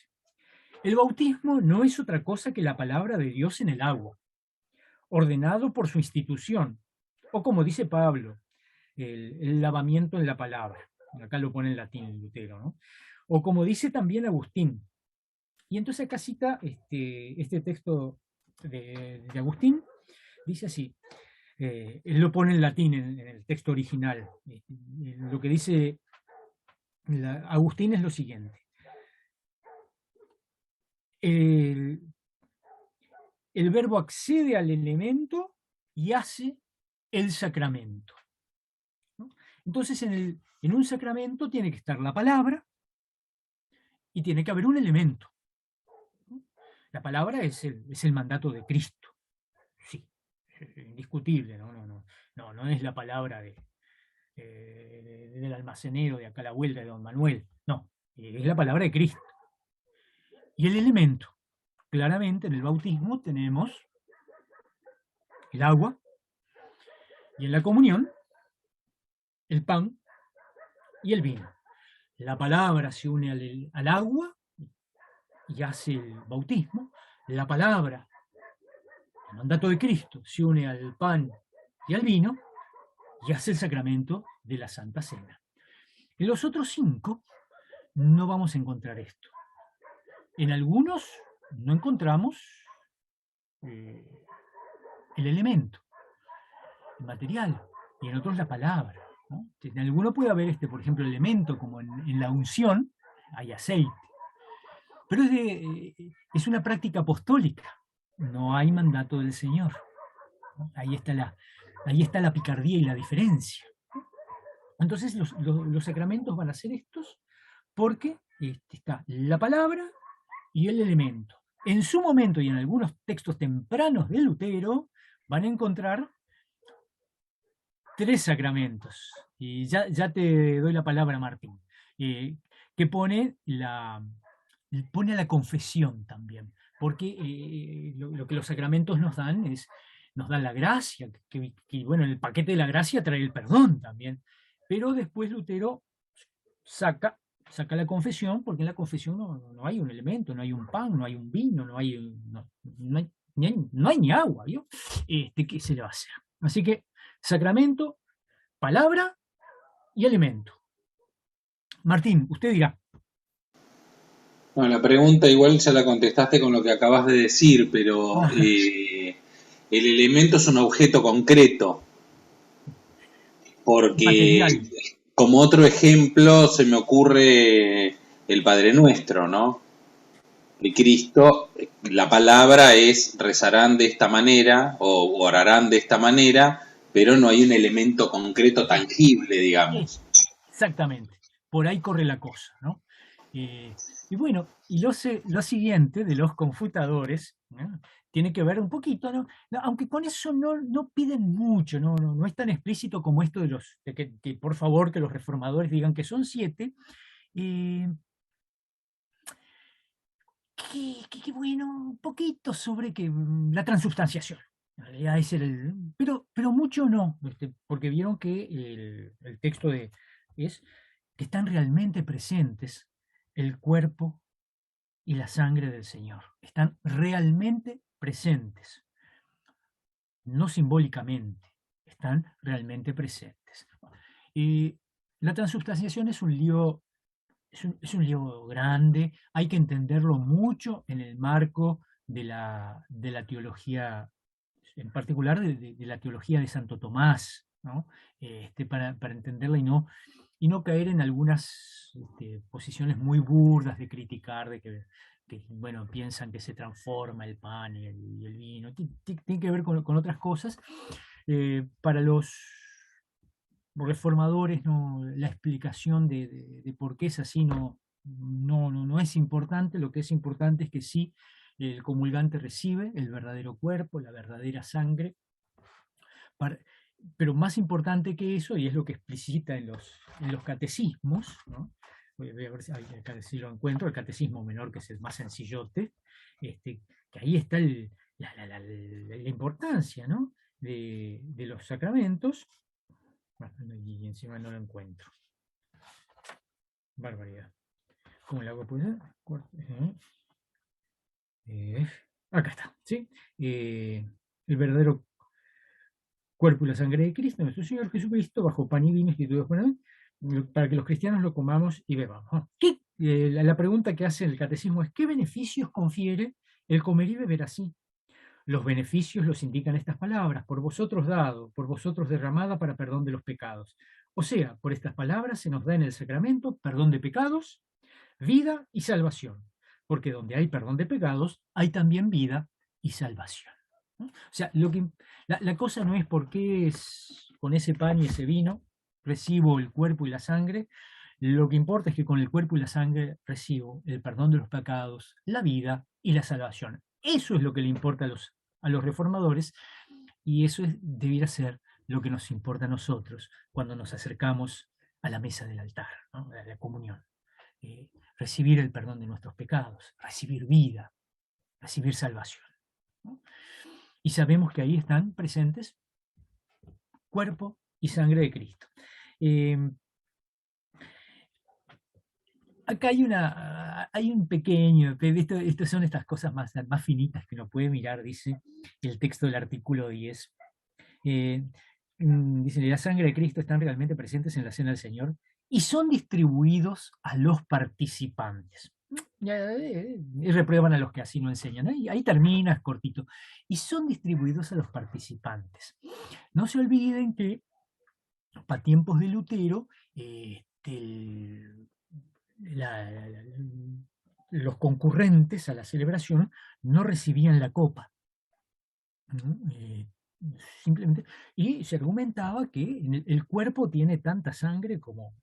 El bautismo no es otra cosa que la palabra de Dios en el agua, ordenado por su institución, o como dice Pablo, el lavamiento en la palabra. Acá lo pone en latín Lutero, ¿no? O como dice también Agustín. Y entonces acá cita este texto de Agustín, dice así, él lo pone en latín en el texto original. Lo que dice Agustín es lo siguiente. El verbo accede al elemento y hace el sacramento, ¿no? Entonces en un sacramento tiene que estar la palabra y tiene que haber un elemento, ¿no? La palabra es el mandato de Cristo, sí, indiscutible, no es la palabra del almacenero de acá a la vuelta de don Manuel, no, es la palabra de Cristo. Y el elemento, claramente en el bautismo tenemos el agua, y en la comunión el pan y el vino. La palabra se une al agua y hace el bautismo. La palabra, el mandato de Cristo, se une al pan y al vino y hace el sacramento de la Santa Cena. En los otros 5 no vamos a encontrar esto. En algunos no encontramos el elemento, el material, y en otros la palabra, ¿no? En alguno puede haber, por ejemplo, elemento, como en la unción, hay aceite. Pero es una práctica apostólica, no hay mandato del Señor, ¿no? Ahí está la picardía y la diferencia. Entonces los sacramentos van a ser estos porque está la palabra y el elemento. En su momento y en algunos textos tempranos de Lutero van a encontrar 3 sacramentos. Y ya te doy la palabra, Martín, que pone a la confesión también, porque lo que los sacramentos nos dan la gracia, que bueno, el paquete de la gracia trae el perdón también, pero después Lutero saca la confesión, porque en la confesión no hay un elemento, no hay un pan, no hay un vino, no hay ni agua, ¿vio? ¿Qué se le va a hacer? Así que sacramento, palabra y elemento. Martín, usted dirá. Bueno, la pregunta igual ya la contestaste con lo que acabas de decir, pero el elemento es un objeto concreto, porque material. Como otro ejemplo se me ocurre el Padre Nuestro, ¿no? De Cristo, la palabra es rezarán de esta manera o orarán de esta manera, pero no hay un elemento concreto tangible, digamos. Exactamente, por ahí corre la cosa, ¿no? Y bueno, y lo siguiente de los confutadores, ¿no? Tiene que ver un poquito, ¿no? Aunque con eso no piden mucho, no es tan explícito como esto de que por favor que los reformadores digan que son 7. Que bueno, un poquito sobre la transubstanciación. En realidad ese era pero mucho no, porque vieron que el texto es que están realmente presentes el cuerpo y la sangre del Señor. Están realmente presentes, no simbólicamente, están realmente presentes. Y la transubstanciación es un lío. Es un lío grande, hay que entenderlo mucho en el marco de la teología, en particular de la teología de Santo Tomás, ¿no? Para entenderla y no caer en algunas posiciones muy burdas de criticar, de que bueno, piensan que se transforma el pan y el vino. Tiene que ver con otras cosas. Para los reformadores, la explicación de por qué es así no es importante. Lo que es importante es que sí, el comulgante recibe el verdadero cuerpo, la verdadera sangre, pero más importante que eso, y es lo que explicita en los catecismos, ¿no? Voy a ver si lo encuentro, el catecismo menor, que es el más sencillote, que ahí está la importancia, ¿no? de los sacramentos. Y encima no lo encuentro. Barbaridad. ¿Cómo le hago? Acá está, ¿sí? El verdadero cuerpo y la sangre de Cristo, nuestro Señor Jesucristo, bajo pan y vino instituidos para que los cristianos lo comamos y bebamos. La pregunta que hace el catecismo es: ¿qué beneficios confiere el comer y beber así? Los beneficios los indican estas palabras: por vosotros dado, por vosotros derramada para perdón de los pecados. O sea, por estas palabras se nos da en el sacramento perdón de pecados, vida y salvación. Porque donde hay perdón de pecados, hay también vida y salvación, ¿no? O sea, la cosa no es por qué con ese pan y ese vino recibo el cuerpo y la sangre. Lo que importa es que con el cuerpo y la sangre recibo el perdón de los pecados, la vida y la salvación. Eso es lo que le importa a los reformadores, y eso debiera ser lo que nos importa a nosotros cuando nos acercamos a la mesa del altar, ¿no? A la comunión. Recibir el perdón de nuestros pecados, recibir vida, recibir salvación, ¿no? Y sabemos que ahí están presentes cuerpo y sangre de Cristo. Acá hay un pequeño, estas son estas cosas más finitas que uno puede mirar, dice el texto del artículo 10. Dice: la sangre de Cristo están realmente presentes en la cena del Señor y son distribuidos a los participantes. y reprueban a los que así no enseñan. Ahí termina, es cortito. Y son distribuidos a los participantes. No se olviden que para tiempos de Lutero, los concurrentes a la celebración no recibían la copa. ¿No? Simplemente, y se argumentaba que el cuerpo tiene tanta sangre como...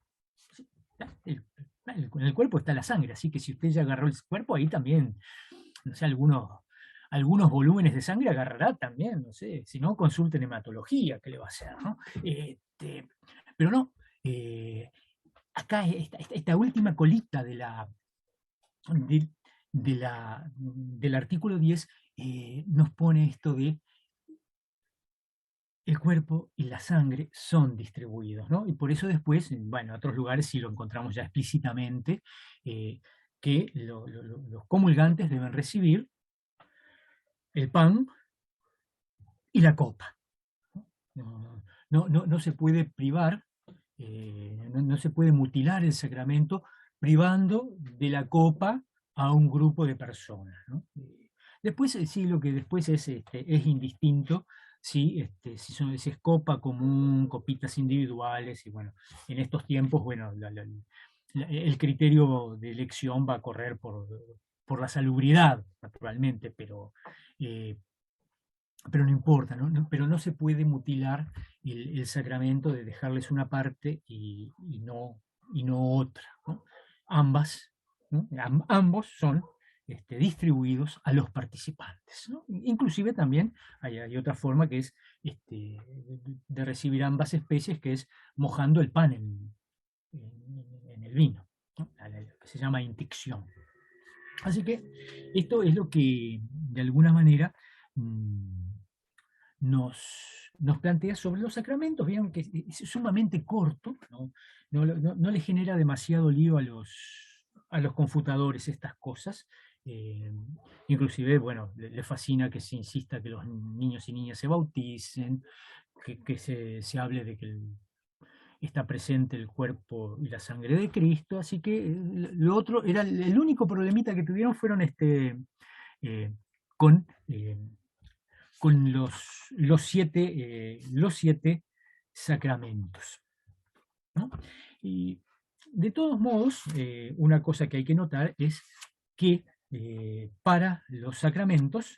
En el cuerpo está la sangre, así que si usted ya agarró el cuerpo, ahí también, no sé, algunos volúmenes de sangre agarrará también, no sé, si no, consulten hematología, ¿qué le va a hacer? ¿No? Pero no, acá esta última colita del artículo 10 nos pone esto de el cuerpo y la sangre son distribuidos, ¿no? Y por eso después, bueno, en otros lugares sí lo encontramos ya explícitamente, que los comulgantes deben recibir el pan y la copa. No se puede privar, no se puede mutilar el sacramento privando de la copa a un grupo de personas, ¿no? Después sí, lo que después es indistinto si es copa común, copitas individuales, y bueno, en estos tiempos, bueno, el criterio de elección va a correr por la salubridad, naturalmente, pero no importa, pero no se puede mutilar el sacramento de dejarles una parte y no otra, ¿no? Ambos son distribuidos a los participantes, ¿no? Inclusive también hay otra forma que es de recibir ambas especies, que es mojando el pan en el vino, ¿no? Que se llama inticción. Así que esto es lo que de alguna manera nos plantea sobre los sacramentos. Vean que es sumamente corto, no le genera demasiado lío a los confutadores estas cosas. Inclusive, bueno, le fascina que se insista que los niños y niñas se bauticen, que se hable de que está presente el cuerpo y la sangre de Cristo. Así que lo otro era el único problemita que tuvieron fueron con los siete sacramentos, ¿no? Y de todos modos, una cosa que hay que notar es que para los sacramentos,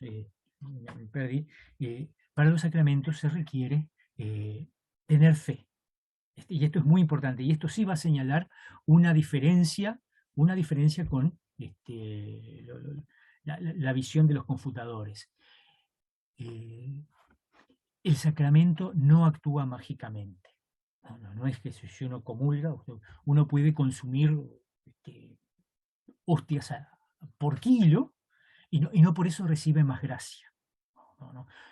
para los sacramentos se requiere tener fe. Y esto es muy importante, y esto sí va a señalar una diferencia con la visión de los confutadores. El sacramento no actúa mágicamente. No es que si uno comulga, uno puede consumir hostias por kilo y no por eso recibe más gracia.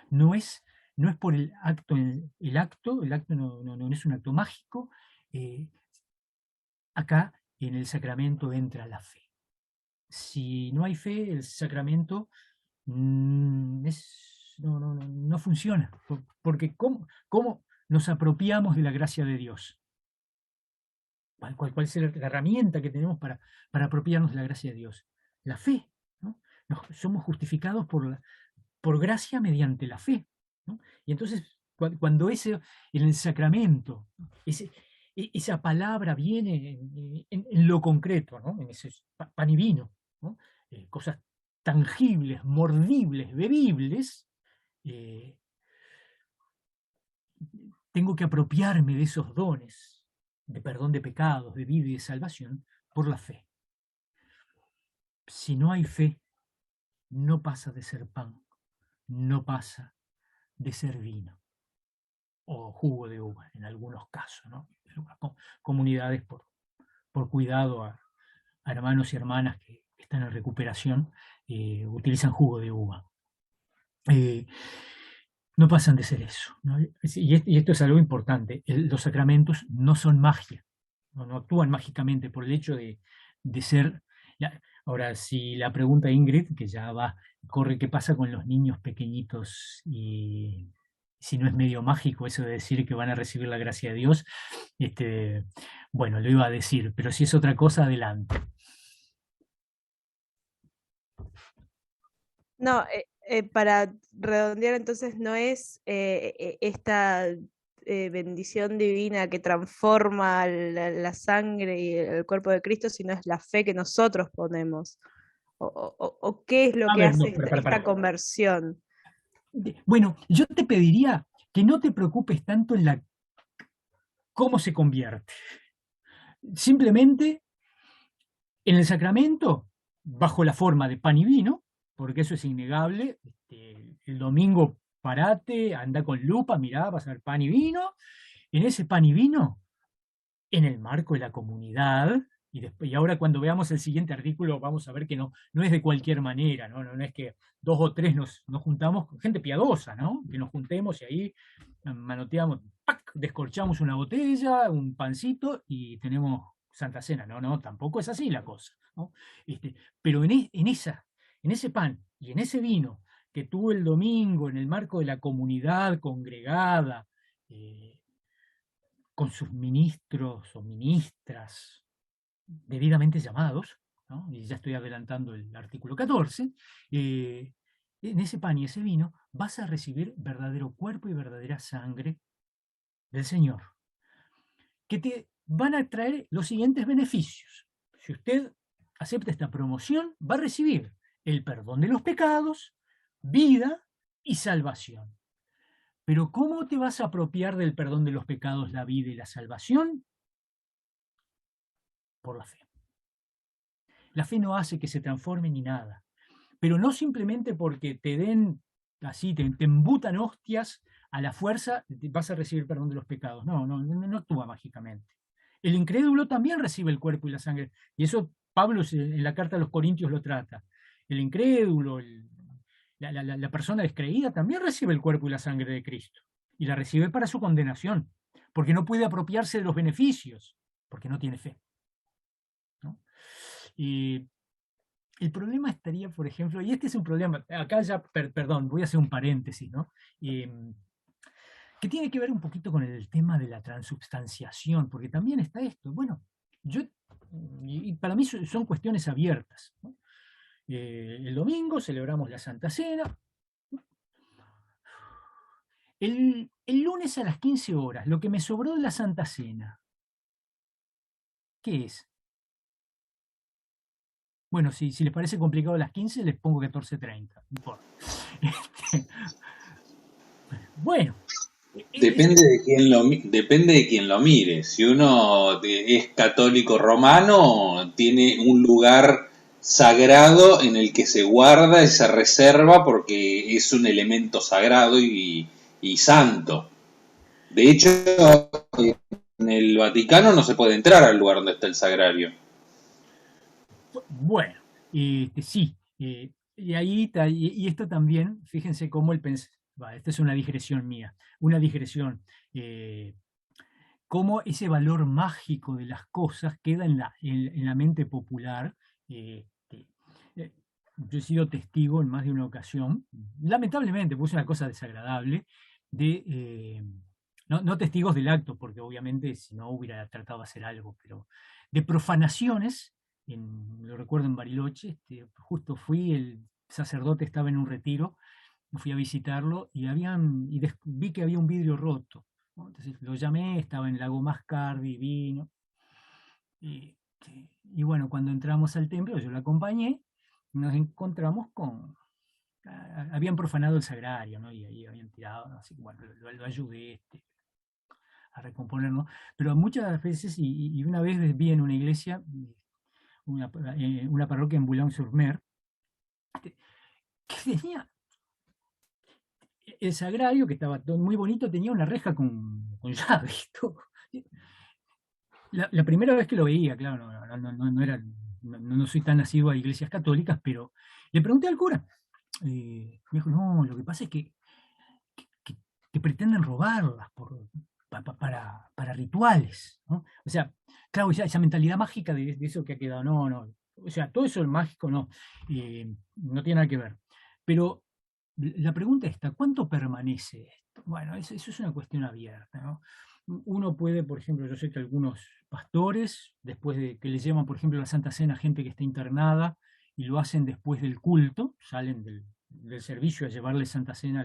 No es por el acto, el acto no es un acto mágico. Acá en el sacramento entra la fe. Si no hay fe, el sacramento no funciona, porque ¿cómo nos apropiamos de la gracia de Dios? ¿Cuál es la herramienta que tenemos para apropiarnos de la gracia de Dios? La fe, ¿no? Somos justificados por gracia mediante la fe, ¿no? Y entonces, cuando en el sacramento, esa palabra viene en lo concreto, ¿no? En ese pan y vino, ¿no? Cosas tangibles, mordibles, bebibles, tengo que apropiarme de esos dones de perdón de pecados, de vida y de salvación por la fe. Si no hay fe, no pasa de ser pan, no pasa de ser vino o jugo de uva en algunos casos, ¿no? En algunas comunidades por cuidado a hermanos y hermanas que están en recuperación, utilizan jugo de uva. No pasan de ser eso, ¿no? Y esto es algo importante. Los sacramentos no son magia, no actúan mágicamente por el hecho de ser... Ahora, si la pregunta Ingrid, que ya corre, ¿qué pasa con los niños pequeñitos? Y si no es medio mágico eso de decir que van a recibir la gracia de Dios, bueno, lo iba a decir, pero si es otra cosa, adelante. No, para redondear entonces no es esta bendición divina que transforma la sangre y el cuerpo de Cristo, sino es la fe que nosotros ponemos. O qué es lo A que ver, no, hace esta conversión. Bueno, yo te pediría que no te preocupes tanto en la cómo se convierte. Simplemente en el sacramento, bajo la forma de pan y vino, porque eso es innegable. El domingo parate, anda con lupa, mirá, vas a ver pan y vino. En ese pan y vino, en el marco de la comunidad, y ahora cuando veamos el siguiente artículo vamos a ver que no es de cualquier manera, no es que dos o tres nos juntamos, gente piadosa, ¿no? Que nos juntemos y ahí manoteamos, ¡pac!, descorchamos una botella, un pancito y tenemos Santa Cena. No, tampoco es así la cosa, ¿no? Pero en ese pan y en ese vino que tuvo el domingo en el marco de la comunidad congregada, eh, con sus ministros o ministras debidamente llamados, ¿no? Y ya estoy adelantando el artículo 14, en ese pan y ese vino vas a recibir verdadero cuerpo y verdadera sangre del Señor, que te van a traer los siguientes beneficios. Si usted acepta esta promoción, va a recibir el perdón de los pecados, vida y salvación. Pero ¿cómo te vas a apropiar del perdón de los pecados, la vida y la salvación? Por la fe. La fe no hace que se transforme ni nada, pero no simplemente porque te den así, te embutan hostias a la fuerza, vas a recibir perdón de los pecados. No actúa mágicamente. El incrédulo también recibe el cuerpo y la sangre, y eso Pablo en la carta a los Corintios lo trata. El incrédulo, la persona descreída también recibe el cuerpo y la sangre de Cristo, y la recibe para su condenación, porque no puede apropiarse de los beneficios, porque no tiene fe, ¿no? Y el problema estaría, por ejemplo, y este es un problema, acá ya, perdón, voy a hacer un paréntesis, ¿no? Que tiene que ver un poquito con el tema de la transubstanciación, porque también está esto. Bueno, y para mí son cuestiones abiertas, ¿no? El domingo celebramos la Santa Cena. El lunes a las 15 horas, lo que me sobró de la Santa Cena, ¿qué es? Bueno, si les parece complicado a las 15, les pongo 14:30. No importa. Bueno. Depende de quién lo mire. Si uno es católico romano, tiene un lugar sagrado en el que se guarda esa reserva porque es un elemento sagrado y santo. De hecho, en el Vaticano no se puede entrar al lugar donde está el sagrario. Bueno, sí, y ahí y esto también, fíjense cómo esta es una digresión mía, una digresión, cómo ese valor mágico de las cosas queda en la mente popular. Yo he sido testigo en más de una ocasión, lamentablemente, pues es una cosa desagradable, no testigos del acto, porque obviamente si no hubiera tratado de hacer algo, pero de profanaciones. Lo recuerdo en Bariloche, justo el sacerdote estaba en un retiro, fui a visitarlo y vi que había un vidrio roto, ¿no? Entonces lo llamé, estaba en Lago Mascardi, vino, y bueno, cuando entramos al templo, yo lo acompañé, nos encontramos habían profanado el sagrario, ¿no? Y ahí habían tirado, ¿no? Así que bueno, lo ayudé a recomponerlo, pero muchas veces, y una vez vi en una iglesia, una parroquia en Boulogne-sur-Mer, que tenía el sagrario, que estaba todo muy bonito, tenía una reja con llave y todo. La primera vez que lo veía, claro, no soy tan asiduo a iglesias católicas, pero le pregunté al cura. Me dijo, no, lo que pasa es que pretenden robarlas para rituales, ¿no? O sea, claro, esa mentalidad mágica de eso que ha quedado, no. O sea, todo eso es mágico, no tiene nada que ver. Pero la pregunta está, ¿cuánto permanece esto? Bueno, eso es una cuestión abierta, ¿no? Uno puede, por ejemplo, yo sé que algunos pastores, después de que les llevan, por ejemplo, la Santa Cena a gente que está internada, y lo hacen después del culto, salen del servicio a llevarle Santa Cena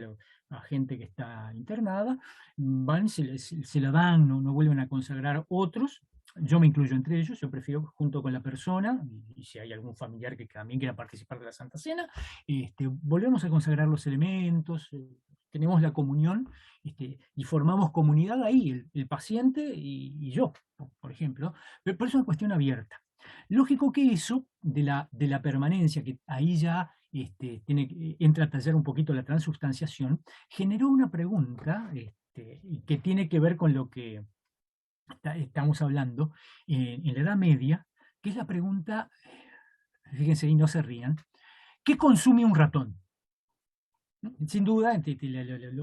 a gente que está internada, van, se la dan, no vuelven a consagrar otros. Yo me incluyo entre ellos, yo prefiero junto con la persona, y si hay algún familiar que también quiera participar de la Santa Cena, volvemos a consagrar los elementos, tenemos la comunión, y formamos comunidad ahí, el paciente y yo, por ejemplo. Pero es una cuestión abierta. Lógico que eso de la permanencia, que ahí ya entra a tallar un poquito la transubstanciación, generó una pregunta que tiene que ver con lo que estamos hablando en la Edad Media, que es la pregunta, fíjense y no se rían, ¿qué consume un ratón? Sin duda,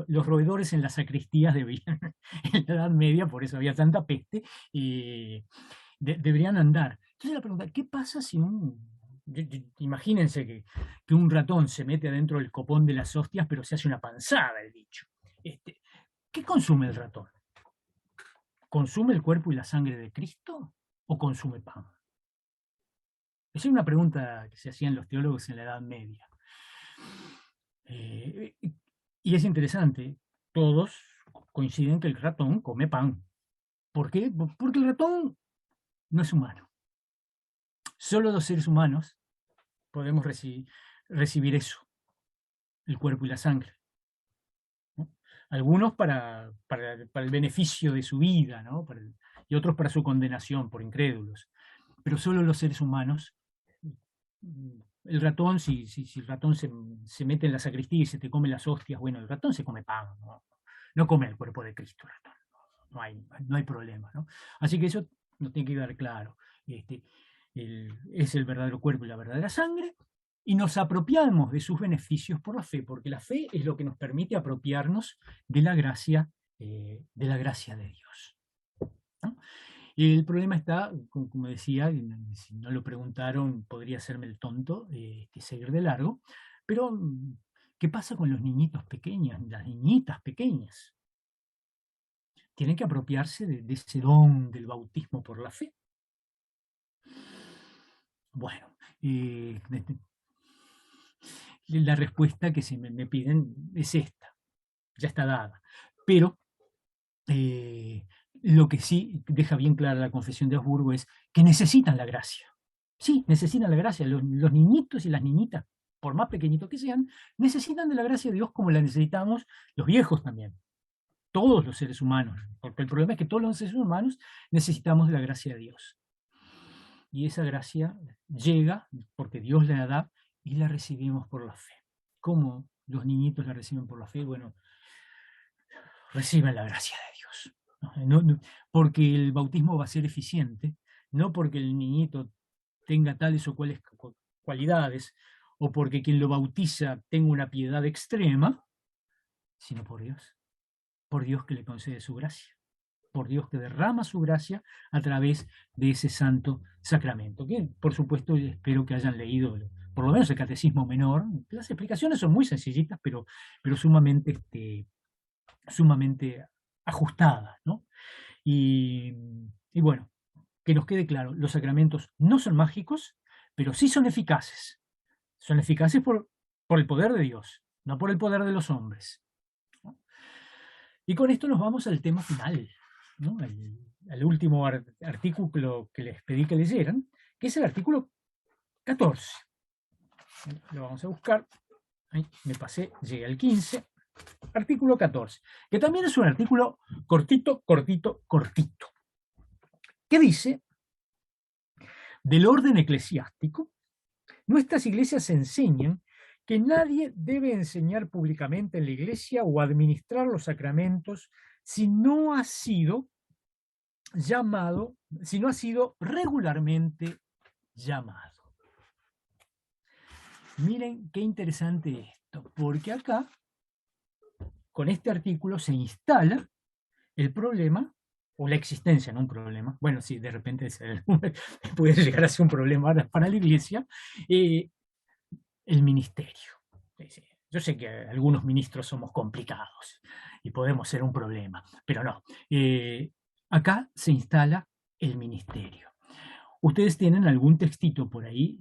los roedores en las sacristías debían, en la Edad Media, por eso había tanta peste, deberían andar. Entonces la pregunta, ¿qué pasa si imagínense que un ratón se mete adentro del copón de las hostias, pero se hace una panzada el bicho? ¿Qué consume el ratón? ¿Consume el cuerpo y la sangre de Cristo o consume pan? Esa es una pregunta que se hacían los teólogos en la Edad Media. Y es interesante, todos coinciden que el ratón come pan. ¿Por qué? Porque el ratón no es humano. Solo los seres humanos podemos recibir eso, el cuerpo y la sangre, ¿no? Algunos para el beneficio de su vida, ¿no? Y otros para su condenación por incrédulos. Pero solo los seres humanos. El ratón, si el ratón se mete en la sacristía y se te come las hostias, bueno, el ratón se come pan, no come el cuerpo de Cristo, el ratón. No hay problema, ¿no? Así que eso nos tiene que quedar claro. Es el verdadero cuerpo y la verdadera sangre, y nos apropiamos de sus beneficios por la fe, porque la fe es lo que nos permite apropiarnos de la gracia de Dios, ¿no? Y el problema está, como decía, si no lo preguntaron, podría hacerme el tonto, seguir de largo, pero ¿qué pasa con los niñitos pequeños, las niñitas pequeñas? Tienen que apropiarse de ese don del bautismo por la fe. Bueno, la respuesta que se me piden es esta, ya está dada, pero lo que sí deja bien clara la Confesión de Augsburgo es que necesitan la gracia. Sí, necesitan la gracia. Los niñitos y las niñitas, por más pequeñitos que sean, necesitan de la gracia de Dios como la necesitamos los viejos también. Todos los seres humanos. Porque el problema es que todos los seres humanos necesitamos de la gracia de Dios. Y esa gracia llega porque Dios la da y la recibimos por la fe. ¿Cómo los niñitos la reciben por la fe? Bueno, reciben la gracia de Dios. No, porque el bautismo va a ser eficiente, no porque el niñito tenga tales o cuales cualidades, o porque quien lo bautiza tenga una piedad extrema, sino por Dios que le concede su gracia, por Dios que derrama su gracia a través de ese santo sacramento, que por supuesto espero que hayan leído por lo menos el Catecismo Menor. Las explicaciones son muy sencillitas, pero sumamente ajustadas, ¿no? Y bueno, que nos quede claro, los sacramentos no son mágicos, pero sí son eficaces. Son eficaces por el poder de Dios, no por el poder de los hombres, ¿no? Y con esto nos vamos al tema final, ¿no? Al último artículo que les pedí que leyeran, que es el artículo 14. Lo vamos a buscar. Ahí me pasé, llegué al 15. Artículo 14, que también es un artículo cortito, que dice: del orden eclesiástico, nuestras iglesias enseñan que nadie debe enseñar públicamente en la iglesia o administrar los sacramentos si no ha sido regularmente llamado. Miren qué interesante esto, porque acá con este artículo se instala el problema, o la existencia, no un problema, bueno, sí, de repente puede llegar a ser un problema para la iglesia, el ministerio. Yo sé que algunos ministros somos complicados y podemos ser un problema, pero no. Acá se instala el ministerio. Ustedes tienen algún textito por ahí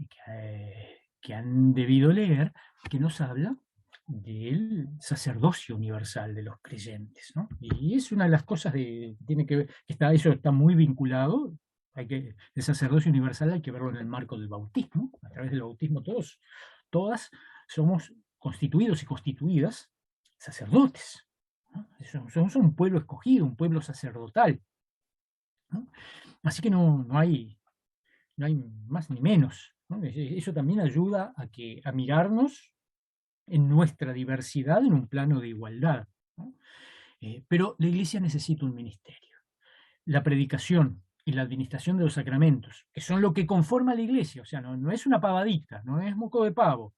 que han debido leer que nos habla del sacerdocio universal de los creyentes, ¿no? Y es una de las cosas tiene que ver, eso está muy vinculado, el sacerdocio universal hay que verlo en el marco del bautismo. A través del bautismo todas somos constituidos y constituidas sacerdotes, ¿no? Somos un pueblo escogido, un pueblo sacerdotal, ¿no? Así que no hay más ni menos, ¿no? Eso también ayuda a mirarnos en nuestra diversidad en un plano de igualdad, ¿no? Pero la Iglesia necesita un ministerio. La predicación y la administración de los sacramentos, que son lo que conforma la Iglesia, o sea, no es una pavadita, no es moco de pavo,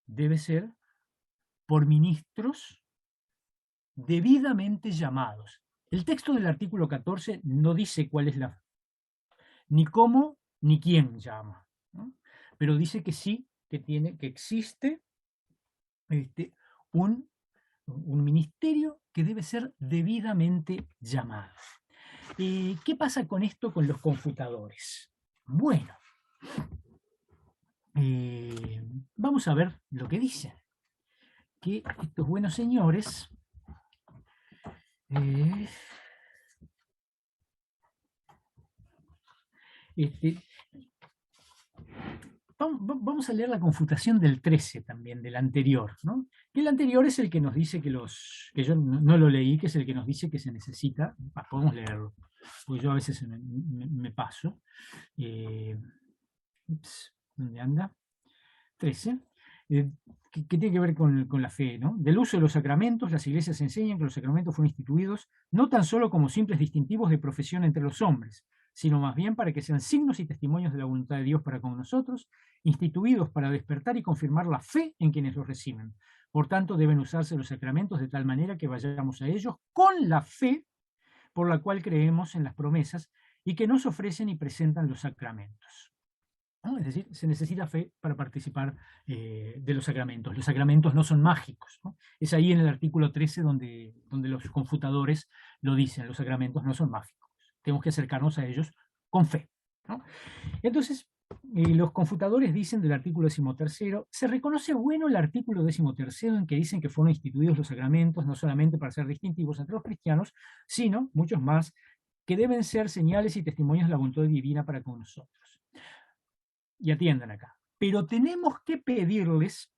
debe ser por ministros debidamente llamados. El texto del artículo 14 no dice cuál es ni cómo ni quién llama, ¿no? Pero dice que sí, que existe un ministerio que debe ser debidamente llamado. ¿Qué pasa con esto con los confutadores? Bueno, vamos a ver lo que dicen. Que estos buenos señores vamos a leer la confutación del 13 también, del anterior, ¿no? Que el anterior es el que nos dice que yo no lo leí, que es el que nos dice que se necesita, podemos leerlo, porque yo a veces me paso. ¿Dónde anda? 13. Que tiene que ver con la fe, ¿no? Del uso de los sacramentos, las iglesias enseñan que los sacramentos fueron instituidos no tan solo como simples distintivos de profesión entre los hombres, sino más bien para que sean signos y testimonios de la voluntad de Dios para con nosotros, instituidos para despertar y confirmar la fe en quienes los reciben. Por tanto, deben usarse los sacramentos de tal manera que vayamos a ellos con la fe por la cual creemos en las promesas y que nos ofrecen y presentan los sacramentos, ¿no? Es decir, se necesita fe para participar de los sacramentos. Los sacramentos no son mágicos, ¿no? Es ahí en el artículo 13 donde los confutadores lo dicen, los sacramentos no son mágicos. Tenemos que acercarnos a ellos con fe, ¿no? Entonces, los confutadores dicen del artículo 13, se reconoce bueno el artículo 13 en que dicen que fueron instituidos los sacramentos no solamente para ser distintivos entre los cristianos, sino, muchos más, que deben ser señales y testimonios de la voluntad divina para con nosotros. Y atiendan acá. Pero tenemos que pedirles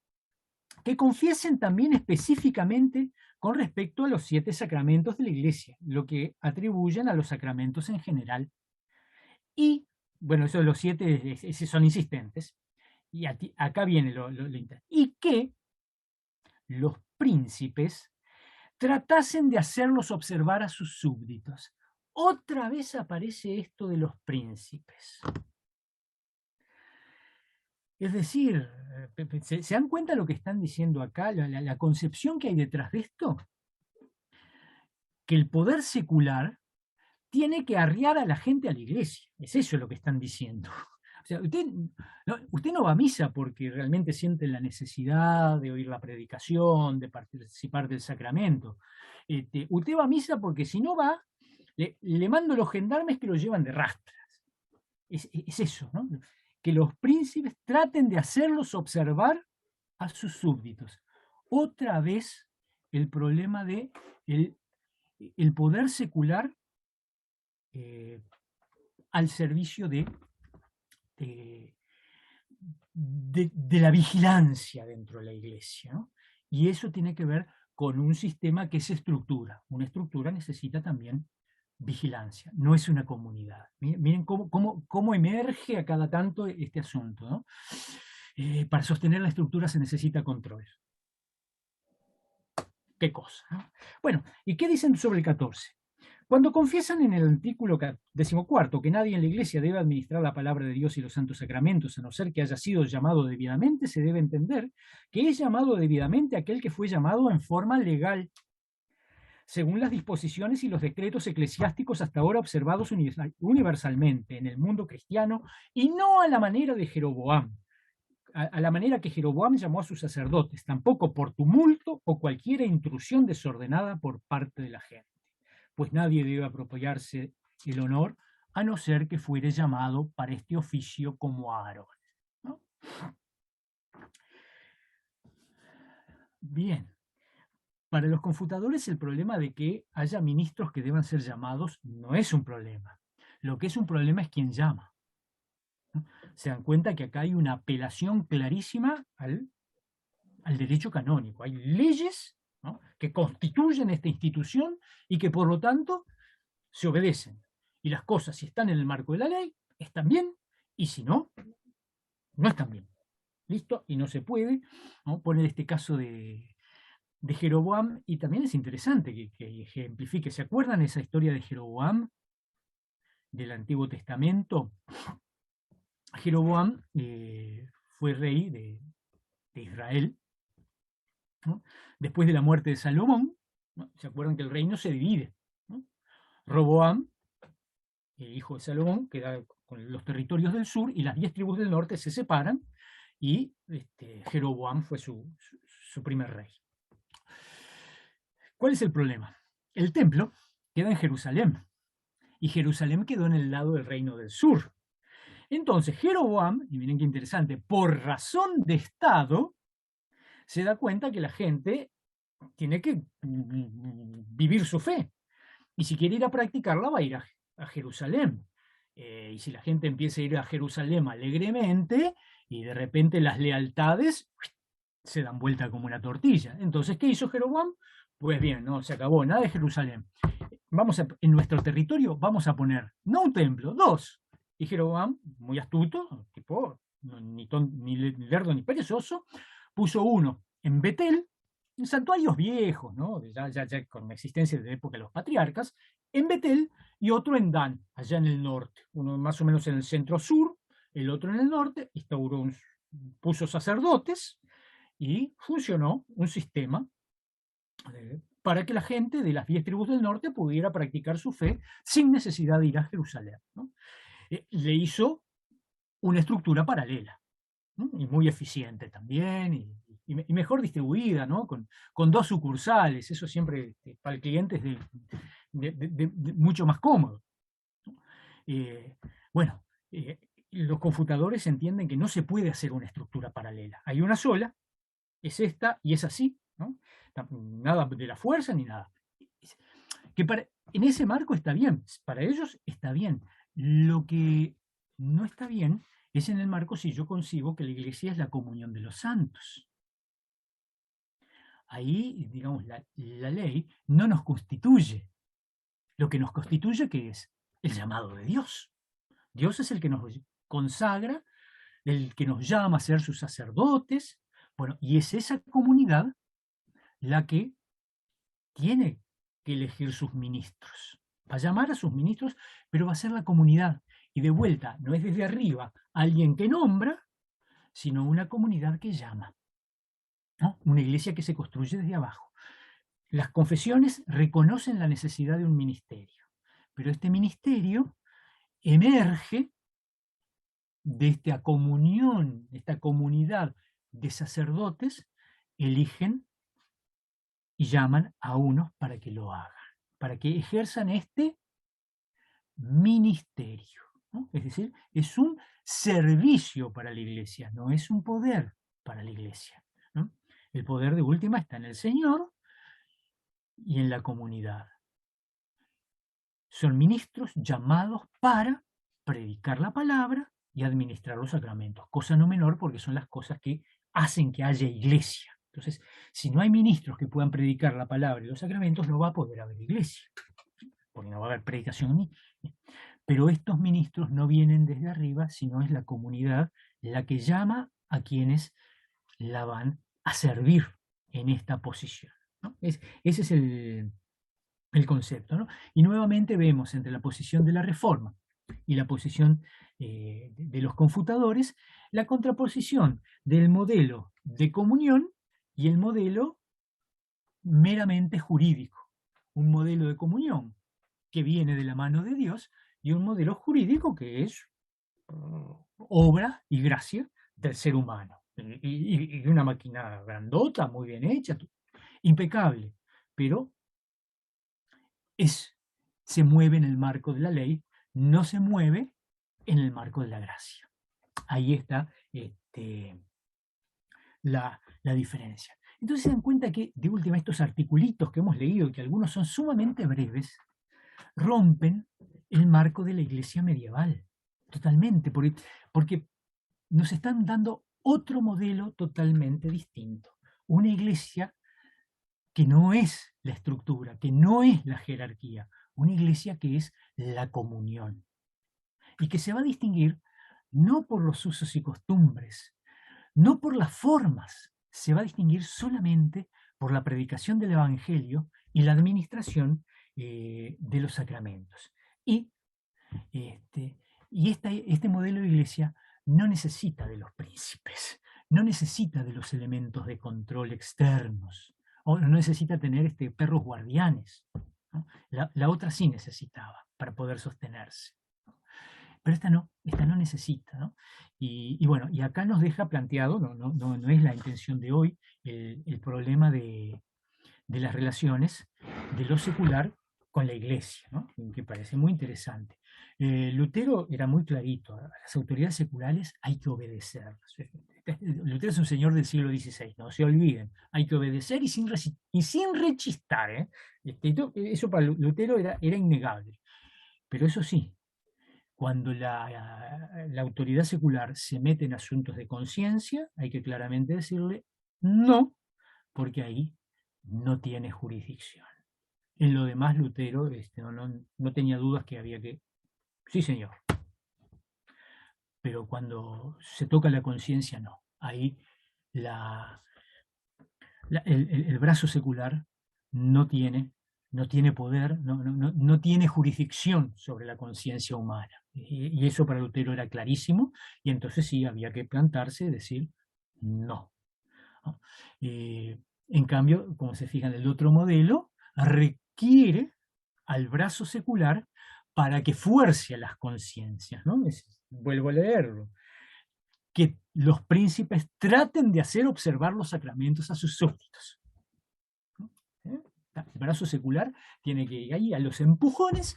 que confiesen también específicamente con respecto a los 7 sacramentos de la Iglesia, lo que atribuyen a los sacramentos en general. Y, bueno, eso de los 7 son insistentes. Y acá viene lo y que los príncipes tratasen de hacerlos observar a sus súbditos. Otra vez aparece esto de los príncipes. Es decir, ¿se dan cuenta de lo que están diciendo acá? La concepción que hay detrás de esto. Que el poder secular tiene que arriar a la gente a la iglesia. Es eso lo que están diciendo. O sea, usted no va a misa porque realmente siente la necesidad de oír la predicación, de participar del sacramento. Usted va a misa porque si no va, le mando los gendarmes que lo llevan de rastras. Es eso, ¿no? Que los príncipes traten de hacerlos observar a sus súbditos. Otra vez el problema de el poder secular al servicio de la vigilancia dentro de la iglesia, ¿no? Y eso tiene que ver con un sistema que es estructura. Una estructura necesita también vigilancia, no es una comunidad. Miren cómo emerge a cada tanto este asunto, ¿no? Para sostener la estructura se necesita control. ¿Qué cosa, ¿no? Bueno, ¿y qué dicen sobre el 14? Cuando confiesan en el artículo 14 que nadie en la iglesia debe administrar la palabra de Dios y los santos sacramentos a no ser que haya sido llamado debidamente, se debe entender que es llamado debidamente aquel que fue llamado en forma legal, según las disposiciones y los decretos eclesiásticos hasta ahora observados universalmente en el mundo cristiano, y no a la manera de Jeroboam, a la manera que Jeroboam llamó a sus sacerdotes, tampoco por tumulto o cualquier intrusión desordenada por parte de la gente. Pues nadie debe apropiarse el honor a no ser que fuere llamado para este oficio como Aarón, ¿no? Bien. Para los confutadores el problema de que haya ministros que deban ser llamados no es un problema. Lo que es un problema es quién llama, ¿no? Se dan cuenta que acá hay una apelación clarísima al derecho canónico. Hay leyes, ¿no?, que constituyen esta institución y que por lo tanto se obedecen. Y las cosas, si están en el marco de la ley, están bien, y si no, no están bien. ¿Listo? Y no se puede, ¿no?, poner este caso de Jeroboam, y también es interesante que ejemplifique. ¿Se acuerdan esa historia de Jeroboam del Antiguo Testamento? Jeroboam fue rey de Israel, ¿no?, después de la muerte de Salomón, ¿no? ¿Se acuerdan que el reino se divide, ¿no? Roboam, el hijo de Salomón, queda con los territorios del sur y las 10 tribus del norte se separan, y Jeroboam fue su primer rey. ¿Cuál es el problema? El templo queda en Jerusalén, y Jerusalén quedó en el lado del reino del sur. Entonces Jeroboam, y miren qué interesante, por razón de Estado, se da cuenta que la gente tiene que vivir su fe, y si quiere ir a practicarla va a ir a Jerusalén. Y si la gente empieza a ir a Jerusalén alegremente, y de repente las lealtades se dan vuelta como una tortilla. Entonces, ¿qué hizo Jeroboam? Pues bien, no, se acabó, nada de Jerusalén. En nuestro territorio vamos a poner, no un templo, 2. Y Jeroboam, muy astuto, tipo, ni lerdo ni perezoso, puso uno en Betel, en santuarios viejos, ¿no?, ya con la existencia de la época de los patriarcas, en Betel, y otro en Dan, allá en el norte, uno más o menos en el centro-sur, el otro en el norte, puso sacerdotes, y funcionó un sistema para que la gente de las 10 tribus del norte pudiera practicar su fe sin necesidad de ir a Jerusalén, ¿no? Le hizo una estructura paralela, ¿no?, y muy eficiente también, y mejor distribuida, ¿no?, con 2 sucursales. Eso siempre para el cliente es de mucho más cómodo, ¿no? Bueno, los confutadores entienden que no se puede hacer una estructura paralela. Hay una sola, es esta y es así, ¿no? Nada de la fuerza ni nada. En ese marco está bien, para ellos está bien. Lo que no está bien es en el marco si yo concibo que la iglesia es la comunión de los santos. Ahí, digamos, la ley no nos constituye. Lo que nos constituye, ¿qué es? El llamado de Dios. Dios es el que nos consagra, el que nos llama a ser sus sacerdotes. Bueno, y es esa comunidad la que tiene que elegir sus ministros. Va a llamar a sus ministros, pero va a ser la comunidad. Y de vuelta, no es desde arriba alguien que nombra, sino una comunidad que llama, ¿no? Una iglesia que se construye desde abajo. Las confesiones reconocen la necesidad de un ministerio, pero este ministerio emerge de esta comunión, de esta comunidad de sacerdotes, eligen y llaman a unos para que lo hagan, para que ejerzan este ministerio, ¿no? Es decir, es un servicio para la iglesia, no es un poder para la iglesia, ¿no? El poder de última está en el Señor y en la comunidad. Son ministros llamados para predicar la palabra y administrar los sacramentos, cosa no menor porque son las cosas que hacen que haya iglesia. Entonces, si no hay ministros que puedan predicar la palabra y los sacramentos, no va a poder haber iglesia, porque no va a haber predicación ni. Pero estos ministros no vienen desde arriba, sino es la comunidad la que llama a quienes la van a servir en esta posición, ¿no? Ese es el concepto, ¿no? Y nuevamente vemos entre la posición de la Reforma y la posición de los confutadores, la contraposición del modelo de comunión y el modelo meramente jurídico. Un modelo de comunión que viene de la mano de Dios y un modelo jurídico que es obra y gracia del ser humano. Y una máquina grandota, muy bien hecha, impecable, pero se mueve en el marco de la ley, no se mueve en el marco de la gracia. Ahí está la diferencia. Entonces se dan cuenta que, de última, estos articulitos que hemos leído, que algunos son sumamente breves, rompen el marco de la iglesia medieval, totalmente, porque nos están dando otro modelo totalmente distinto. Una iglesia que no es la estructura, que no es la jerarquía, una iglesia que es la comunión, y que se va a distinguir no por los usos y costumbres, no por las formas, se va a distinguir solamente por la predicación del Evangelio y la administración de los sacramentos. Y este modelo de iglesia no necesita de los príncipes, no necesita de los elementos de control externos, o no necesita tener perros guardianes, ¿no? La otra sí necesitaba para poder sostenerse. Pero esta no necesita, ¿no? Y bueno, y acá nos deja planteado, no es la intención de hoy, el problema de las relaciones de lo secular con la iglesia, ¿no? Que parece muy interesante. Lutero era muy clarito: a las autoridades seculares hay que obedecerlas. Lutero es un señor del siglo XVI, no se olviden, hay que obedecer y sin rechistar, ¿eh? Eso para Lutero era innegable. Pero eso sí, cuando la autoridad secular se mete en asuntos de conciencia, hay que claramente decirle no, porque ahí no tiene jurisdicción. En lo demás, Lutero no tenía dudas que había que... Sí, señor. Pero cuando se toca la conciencia, no. Ahí el brazo secular no tiene poder, no tiene jurisdicción sobre la conciencia humana. Y eso para Lutero era clarísimo, y entonces sí había que plantarse y decir no. En cambio, como se fijan, el otro modelo requiere al brazo secular para que fuerce a las conciencias, ¿no? Vuelvo a leerlo: que los príncipes traten de hacer observar los sacramentos a sus súbditos. El brazo secular tiene que ahí, a los empujones,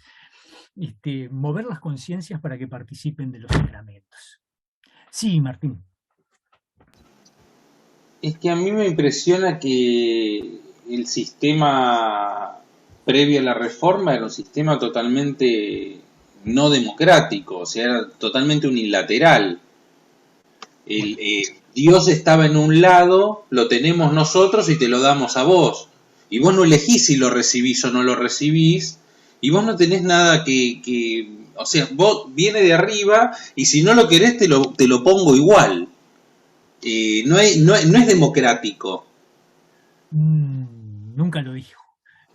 mover las conciencias para que participen de los sacramentos. Sí, Martín. Es que a mí me impresiona que el sistema previo a la reforma era un sistema totalmente no democrático, o sea, era totalmente unilateral. Dios estaba en un lado, lo tenemos nosotros y te lo damos a vos. Y vos no elegís si lo recibís o no lo recibís, y vos no tenés nada o sea, vos viene de arriba, y si no lo querés te lo pongo igual. No es democrático. Nunca lo dijo.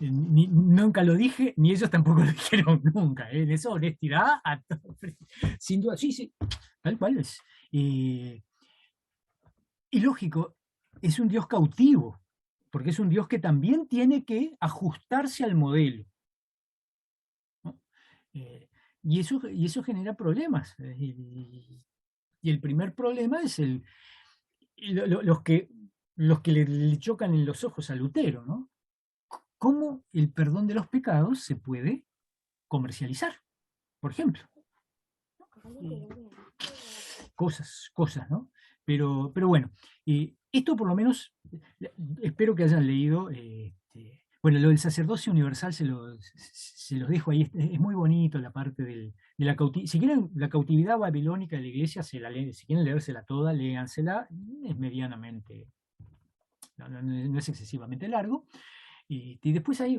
Nunca lo dije, ni ellos tampoco lo dijeron nunca. En esa honestidad, sin duda, sí, tal cual es. Y lógico, es un Dios cautivo, porque es un Dios que también tiene que ajustarse al modelo, ¿no? Y eso genera problemas. Y el primer problema es los que le chocan en los ojos a Lutero, ¿no? ¿Cómo el perdón de los pecados se puede comercializar, por ejemplo? Cosas, ¿no? Pero bueno, esto por lo menos, espero que hayan leído. Bueno, lo del sacerdocio universal se los dejo ahí, es muy bonito la parte de la cautividad. Si quieren, la cautividad babilónica de la iglesia, si quieren leérsela toda, léansela, es medianamente, no es excesivamente largo. Y después ahí,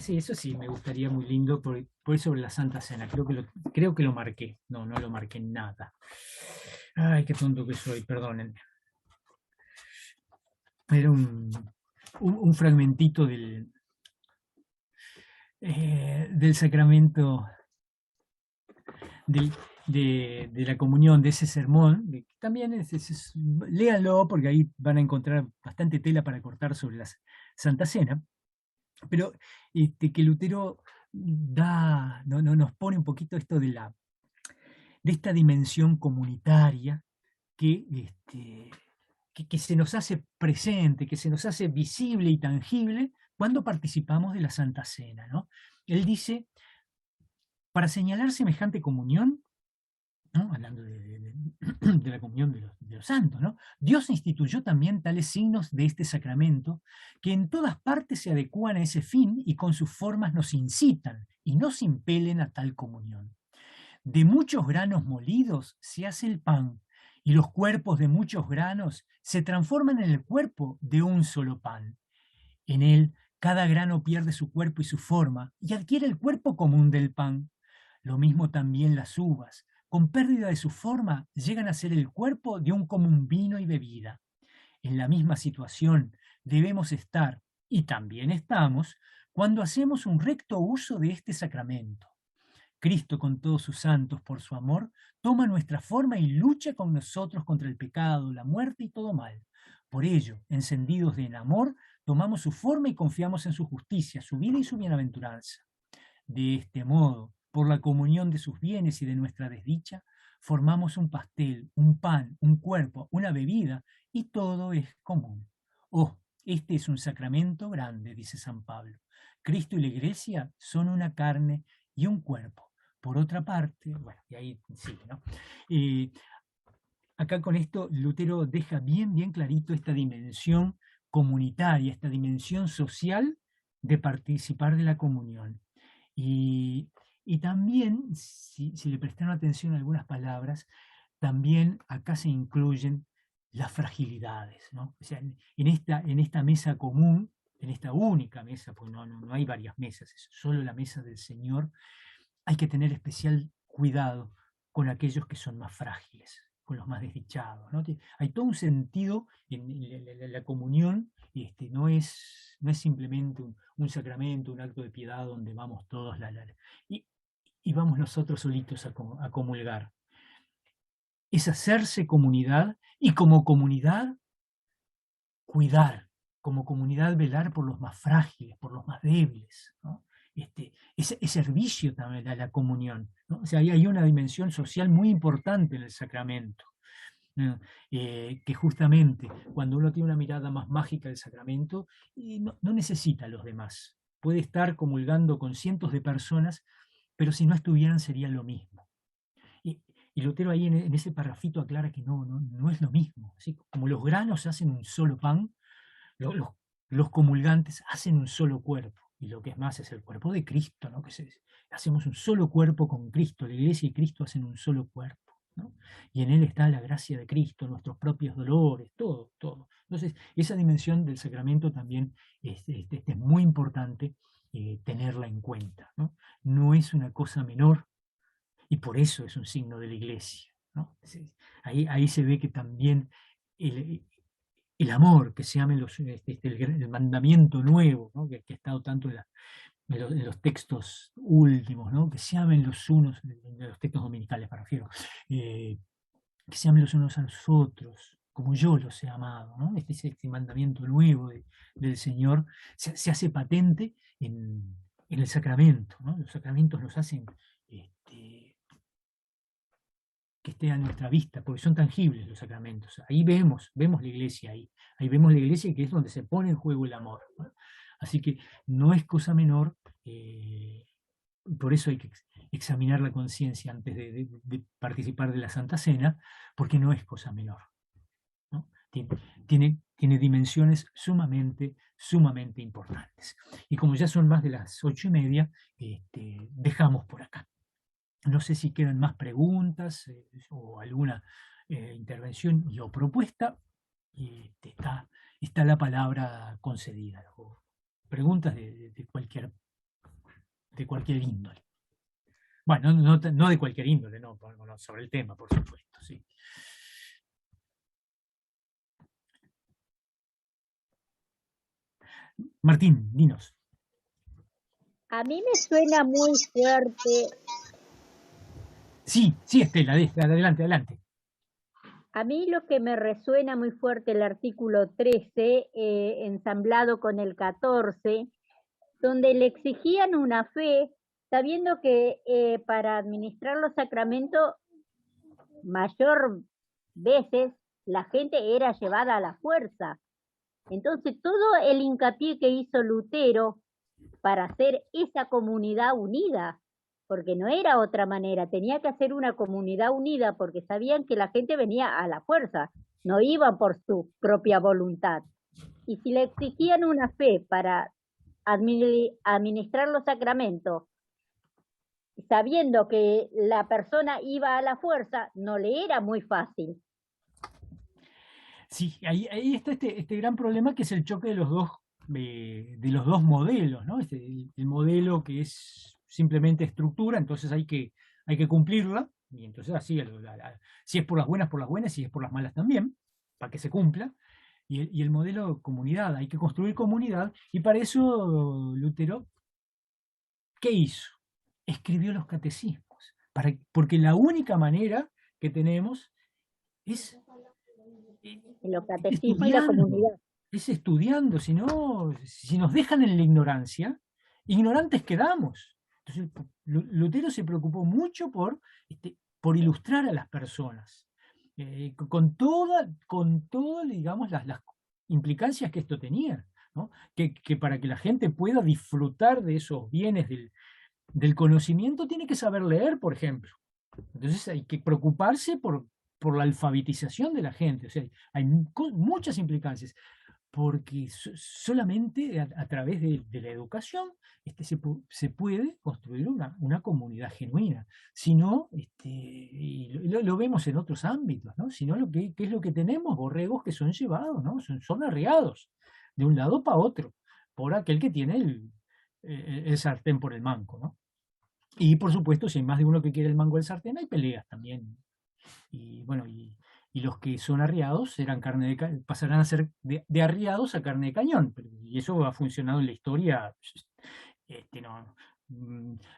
sí, eso sí, me gustaría, muy lindo, por sobre la Santa Cena, creo que lo marqué, no lo marqué en nada. Ay, qué tonto que soy, perdónenme. Era un fragmentito del sacramento de la comunión, de ese sermón, que también léanlo, porque ahí van a encontrar bastante tela para cortar sobre la Santa Cena. Pero que Lutero nos pone un poquito esto de esta dimensión comunitaria que se nos hace presente, que se nos hace visible y tangible cuando participamos de la Santa Cena, ¿no? Él dice: para señalar semejante comunión, ¿no? Hablando de la comunión de los santos, ¿no? Dios instituyó también tales signos de este sacramento que en todas partes se adecúan a ese fin y con sus formas nos incitan y nos impelen a tal comunión. De muchos granos molidos se hace el pan, y los cuerpos de muchos granos se transforman en el cuerpo de un solo pan. En él, cada grano pierde su cuerpo y su forma, y adquiere el cuerpo común del pan. Lo mismo también las uvas, con pérdida de su forma, llegan a ser el cuerpo de un común vino y bebida. En la misma situación debemos estar, y también estamos, cuando hacemos un recto uso de este sacramento. Cristo con todos sus santos, por su amor, toma nuestra forma y lucha con nosotros contra el pecado, la muerte y todo mal. Por ello, encendidos de en amor, tomamos su forma y confiamos en su justicia, su vida y su bienaventuranza. De este modo, por la comunión de sus bienes y de nuestra desdicha, formamos un pastel, un pan, un cuerpo, una bebida, y todo es común. Oh, este es un sacramento grande, dice San Pablo. Cristo y la Iglesia son una carne y un cuerpo. Por otra parte, bueno, y ahí sigue, ¿no? Acá con esto Lutero deja bien, bien clarito esta dimensión comunitaria, esta dimensión social de participar de la comunión. Y también, si le prestaron atención a algunas palabras, también acá se incluyen las fragilidades, ¿no? O sea, en esta mesa común, en esta única mesa, porque no hay varias mesas, es solo la mesa del Señor, hay que tener especial cuidado con aquellos que son más frágiles, con los más desdichados, ¿no? Hay todo un sentido en la comunión, no es simplemente un sacramento, un acto de piedad donde vamos todos y, y vamos nosotros solitos a comulgar. Es hacerse comunidad y como comunidad cuidar, como comunidad velar por los más frágiles, por los más débiles, ¿no? Es servicio también a la comunión, ¿no? O sea, hay una dimensión social muy importante en el sacramento, ¿no? Que justamente cuando uno tiene una mirada más mágica del sacramento, no necesita a los demás. Puede estar comulgando con cientos de personas, pero si no estuvieran sería lo mismo. Y Lutero ahí en ese parrafito aclara que no es lo mismo. ¿Sí? Como los granos hacen un solo pan, los comulgantes hacen un solo cuerpo. Y lo que es más es el cuerpo de Cristo, ¿no? Hacemos un solo cuerpo con Cristo. La Iglesia y Cristo hacen un solo cuerpo, ¿no? Y en él está la gracia de Cristo, nuestros propios dolores, todo, todo. Entonces, esa dimensión del sacramento también es muy importante tenerla en cuenta, ¿no? No es una cosa menor, y por eso es un signo de la Iglesia, ¿no? Ahí se ve que también el amor, que se amen el mandamiento nuevo, ¿no? que ha estado tanto en los textos últimos, ¿no? Que se amen los unos, en los textos dominicales me refiero, que se amen los unos a los otros, como yo los he amado, ¿no? Este mandamiento nuevo del Señor se hace patente en el sacramento, ¿no? Los sacramentos nos hacen que esté a nuestra vista, porque son tangibles los sacramentos. Ahí vemos la iglesia ahí vemos la iglesia, que es donde se pone en juego el amor, ¿no? Así que no es cosa menor, por eso hay que examinar la conciencia antes de participar de la Santa Cena, porque no es cosa menor, ¿no? Tiene dimensiones sumamente, sumamente importantes. Y como ya son más de las 8:30, dejamos por acá. No sé si quedan más preguntas o alguna intervención o propuesta. Y está la palabra concedida. O preguntas de cualquier índole. Bueno, no de cualquier índole, no, sobre el tema, por supuesto. Sí. Martín, dinos. A mí me suena muy fuerte. Sí, Estela, adelante. A mí lo que me resuena muy fuerte el artículo 13, ensamblado con el 14, donde le exigían una fe, sabiendo que para administrar los sacramentos, mayor veces la gente era llevada a la fuerza. Entonces, todo el hincapié que hizo Lutero para hacer esa comunidad unida, porque no era otra manera, tenía que hacer una comunidad unida porque sabían que la gente venía a la fuerza, no iban por su propia voluntad. Y si le exigían una fe para administrar los sacramentos, sabiendo que la persona iba a la fuerza, no le era muy fácil. Sí, ahí está este gran problema que es el choque de los dos modelos, ¿no? El modelo que es simplemente estructura, entonces hay que cumplirla, y entonces así, si es por las buenas, si es por las malas también, para que se cumpla. Y el modelo comunidad, hay que construir comunidad, y para eso Lutero, ¿qué hizo? Escribió los catecismos, porque la única manera que tenemos es Los catecismos y la comunidad. es estudiando, si no, si nos dejan en la ignorancia, ignorantes quedamos. Entonces, Lutero se preocupó mucho por ilustrar a las personas, con todo, digamos, las implicancias que esto tenía, ¿no? Que para que la gente pueda disfrutar de esos bienes del conocimiento, tiene que saber leer, por ejemplo. Entonces hay que preocuparse por la alfabetización de la gente. O sea, hay muchas implicancias, porque solamente a través de la educación se puede construir una comunidad genuina. Si no, y lo vemos en otros ámbitos, ¿no? Si no, ¿qué es lo que tenemos? Borregos que son llevados, ¿no? Son arriados de un lado para otro, por aquel que tiene el sartén por el mango, ¿no? Y por supuesto, si hay más de uno que quiere el mango del sartén, hay peleas también. Y bueno, y los que son arriados pasarán a ser de arriados a carne de cañón. Y eso ha funcionado en la historia. No,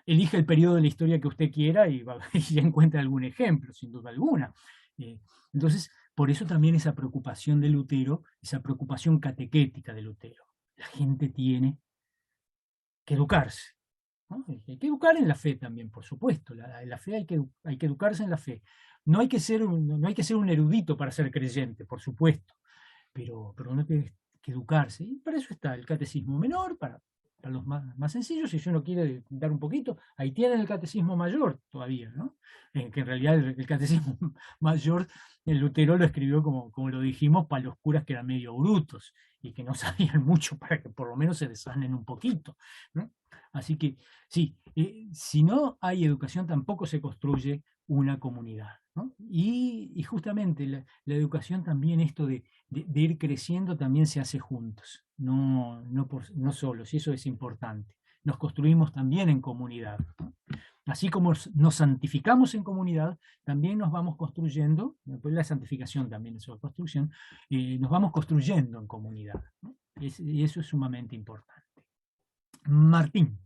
elige el periodo de la historia que usted quiera y ya encuentra algún ejemplo, sin duda alguna. Entonces, por eso también esa preocupación de Lutero, esa preocupación catequética de Lutero. La gente tiene que educarse, ¿no? Hay que educar en la fe también, por supuesto. La fe hay que educarse en la fe. No hay que ser un erudito para ser creyente, por supuesto, pero uno tiene que educarse. Y para eso está el catecismo menor, para los más sencillos. Si uno quiere dar un poquito, ahí tienen el catecismo mayor todavía, ¿no? Que en realidad el catecismo mayor, el Lutero lo escribió, como lo dijimos, para los curas que eran medio brutos y que no sabían mucho, para que por lo menos se desasnen un poquito, ¿no? Así que sí, si no hay educación tampoco se construye una comunidad, ¿no? Y justamente la educación también, esto de ir creciendo, también se hace juntos, no solos, y eso es importante. Nos construimos también en comunidad, ¿no? Así como nos santificamos en comunidad, también nos vamos construyendo, pues la santificación también es una construcción, nos vamos construyendo en comunidad, ¿no? Y eso es sumamente importante. Martín.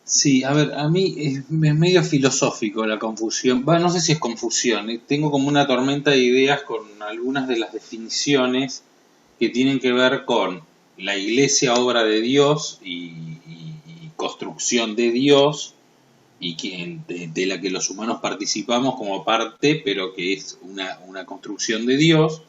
Sí, a ver, a mí es medio filosófico la confusión. Bueno, no sé si es confusión, tengo como una tormenta de ideas con algunas de las definiciones que tienen que ver con la iglesia, obra de Dios y construcción de Dios, y de la que los humanos participamos como parte, pero que es una construcción de Dios,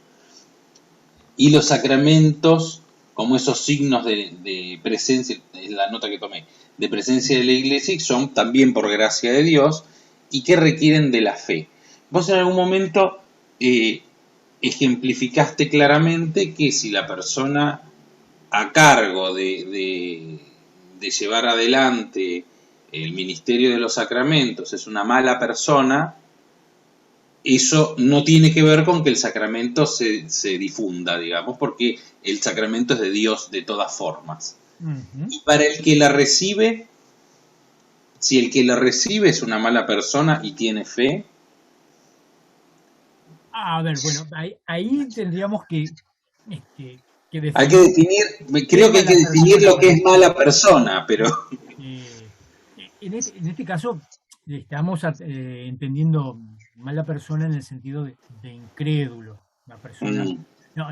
y los sacramentos como esos signos de presencia, es la nota que tomé, de presencia de la iglesia, y son también por gracia de Dios y que requieren de la fe. Vos en algún momento ejemplificaste claramente que si la persona a cargo de llevar adelante el ministerio de los sacramentos es una mala persona, eso no tiene que ver con que el sacramento se difunda, digamos, porque el sacramento es de Dios de todas formas. Uh-huh. Y para el que la recibe, si el que la recibe es una mala persona y tiene fe. A ver, bueno, ahí tendríamos que definir. Hay que definir, creo que hay que definir lo que es mala persona, pero. En este caso, estamos entendiendo mala persona en el sentido de incrédulo. Una persona. No.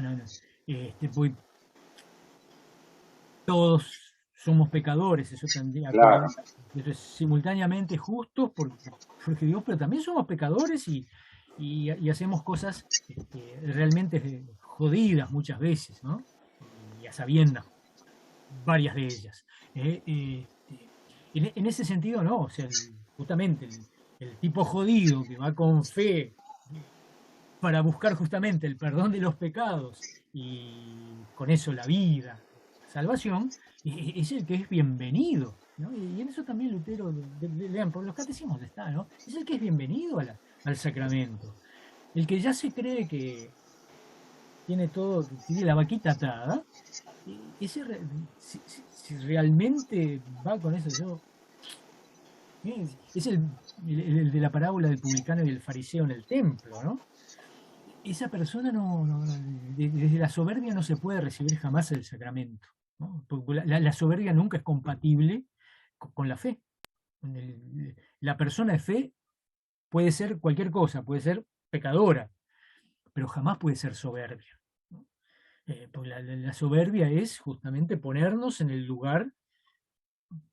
Todos somos pecadores, eso tendría claro. Eso es simultáneamente justos porque Dios, pero también somos pecadores y hacemos cosas realmente jodidas muchas veces, ¿no? Y a sabiendas, varias de ellas. En ese sentido, no, o sea, justamente el tipo jodido que va con fe para buscar justamente el perdón de los pecados y con eso la vida, la salvación, es el que es bienvenido, ¿no? Y en eso también Lutero, lean, por los catecismos está, ¿no? Es el que es bienvenido al sacramento. El que ya se cree que tiene todo, tiene la vaquita atada, ese si realmente va con eso, es el de la parábola del publicano y el fariseo en el templo, ¿no? Esa persona desde la soberbia no se puede recibir jamás el sacramento, ¿no? Porque la soberbia nunca es compatible con la fe. La persona de fe puede ser cualquier cosa, puede ser pecadora, pero jamás puede ser soberbia, ¿no? Porque la soberbia es justamente ponernos en el lugar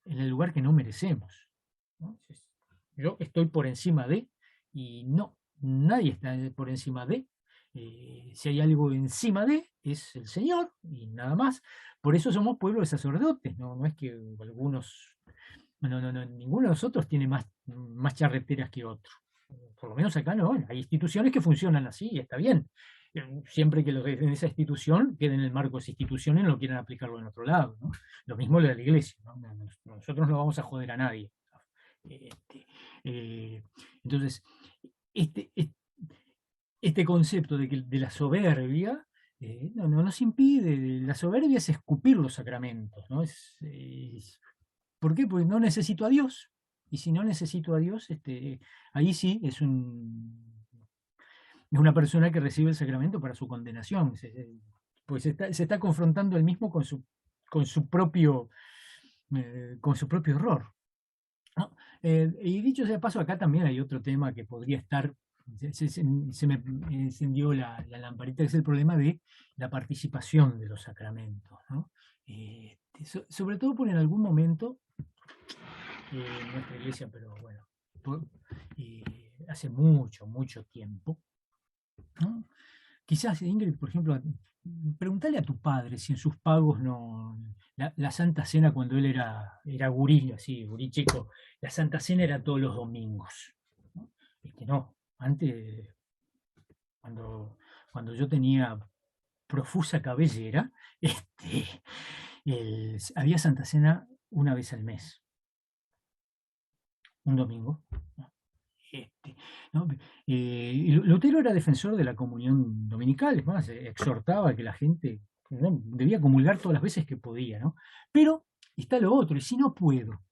que no merecemos, ¿no? Yo estoy por encima de, y no, nadie está por encima de. Si hay algo encima de, es el Señor, y nada más. Por eso somos pueblo de sacerdotes, no es que algunos, ninguno de nosotros tiene más charreteras que otro. Por lo menos acá no, hay instituciones que funcionan así y está bien. Siempre que los de esa institución queden en el marco de esa institución y no quieran aplicarlo en otro lado, ¿no? Lo mismo lo de la iglesia, ¿no? Nosotros no vamos a joder a nadie. Entonces, este concepto de la soberbia no nos impide. La soberbia es escupir los sacramentos, ¿no? ¿Por qué? Porque no necesito a Dios. Y si no necesito a Dios, ahí sí es una persona que recibe el sacramento para su condenación. Pues se está confrontando él mismo con su propio error, ¿no? Y dicho sea de paso, acá también hay otro tema que podría estar. Se me encendió la lamparita, que es el problema de la participación de los sacramentos, ¿no? Sobre todo porque en algún momento en nuestra iglesia, pero bueno, hace mucho tiempo, ¿no? Quizás, Ingrid, por ejemplo, preguntale a tu padre si en sus pagos la Santa Cena, cuando él era gurí, así, gurí chico, la Santa Cena era todos los domingos, ¿no? No, antes, cuando yo tenía profusa cabellera, había Santa Cena una vez al mes, un domingo, ¿no? Lutero era defensor de la comunión dominical, es más, exhortaba a que la gente, ¿no?, debía comulgar todas las veces que podía, ¿no? Pero está lo otro, y si no puedo,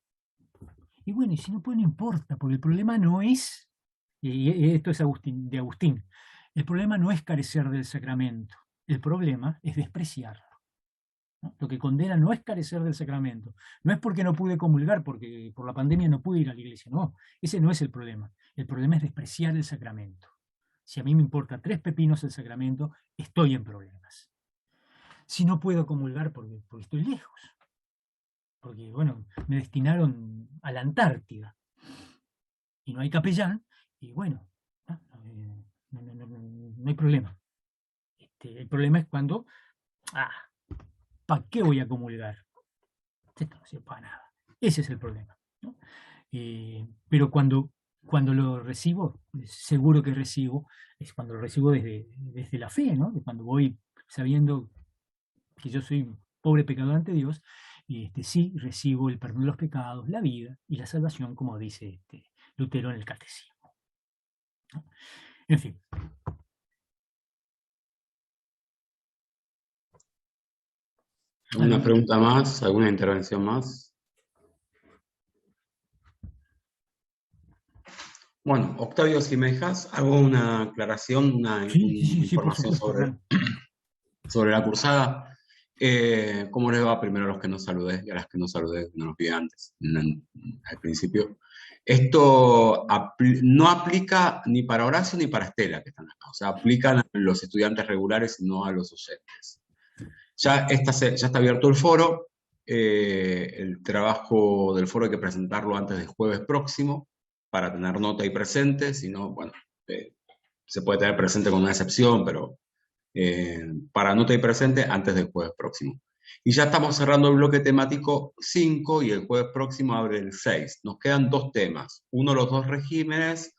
y bueno, y si no puedo no importa, porque el problema no es, y esto es de Agustín, el problema no es carecer del sacramento, el problema es despreciarlo, ¿no? Lo que condena no es carecer del sacramento, no es porque no pude comulgar, porque por la pandemia no pude ir a la iglesia, no, ese no es el problema es despreciar el sacramento. Si a mí me importa 3 pepinos el sacramento, estoy en problemas. Si no puedo comulgar porque estoy lejos, porque bueno, me destinaron a la Antártida y no hay capellán, y bueno, no hay problema. El problema es cuando, ¿para qué voy a comulgar? Esto no sirve para nada. Ese es el problema, ¿no? Pero cuando lo recibo, seguro que recibo, es cuando lo recibo desde la fe, ¿no? Cuando voy sabiendo que yo soy un pobre pecador ante Dios, y sí recibo el perdón de los pecados, la vida y la salvación, como dice Lutero en el Catecismo, ¿no? En fin. ¿Alguna pregunta más? ¿Alguna intervención más? Bueno, Octavio, si me dejas, hago una aclaración, una información sobre la cursada. ¿Cómo les va primero a los que no saludé y a las que no saludé, no los vi antes, al principio? Esto no aplica ni para Horacio ni para Estela, que están acá. O sea, aplican a los estudiantes regulares y no a los docentes. Ya está abierto el foro. El trabajo del foro hay que presentarlo antes del jueves próximo para tener nota y presente. Si no, bueno, se puede tener presente con una excepción, pero para nota y presente antes del jueves próximo. Y ya estamos cerrando el bloque temático 5 y el jueves próximo abre el 6. Nos quedan 2 temas. Uno, los 2 regímenes,